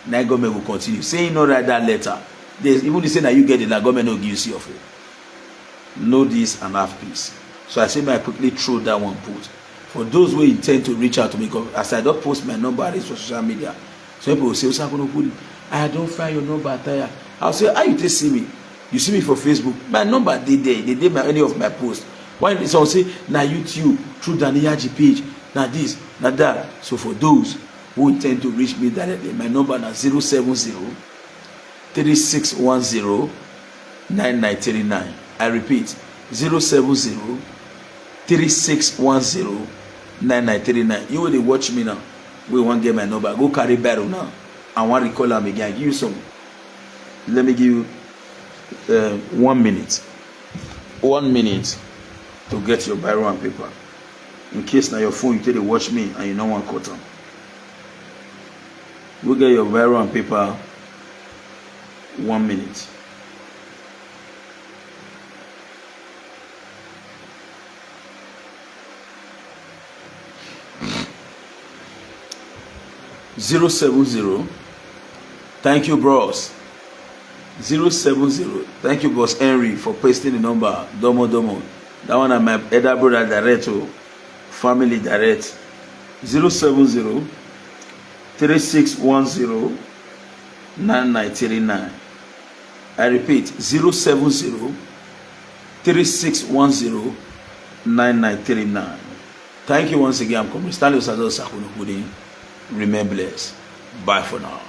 Now government will continue. Say you no write that letter. There's even the say that you get it, that government will give you see your food. Know this and have peace. So I say, may I quickly throw that one put. For those who intend to reach out to me, because as I don't post my number on social media, some people will say, I don't find your number there. I'll say, how you just see me? You see me for Facebook. My number they there. They did any of my posts. Why someone say, now YouTube, through Daniyaji page, now this, now that. So for those who intend to reach me directly, my number is 070-3610-9939. I repeat, 070-3610-9939. You will watch me now. We won't get my number. Go carry barrel now. I want to recall them again. I give you some. Let me give you 1 minute. 1 minute to get your barrel and paper. In case now your phone you take to watch me and you don't want to cut them. Go get your barrel and paper. 1 minute. (070) Thank you, bros. 070. Thank you, boss Henry, for pasting the number. Domo. That one my elder brother direct to family direct. 070-3610-9939. I repeat, 070-3610-9939. Thank you once again. I'm coming. Stanley Osagie. Remain blessed. Bye for now.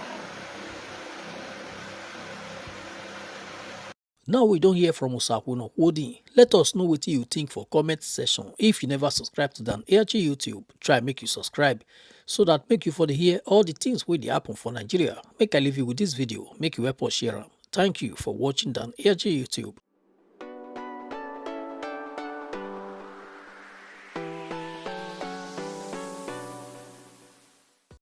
Now we don't hear from Osakwuno Hodi. Let us know what you think for comment section. If you never subscribe to Dan ARG YouTube, try make you subscribe so that make you for the hear all the things wey dey happen for Nigeria. Make I leave you with this video. Make you help us share am. Thank you for watching Dan ARG YouTube.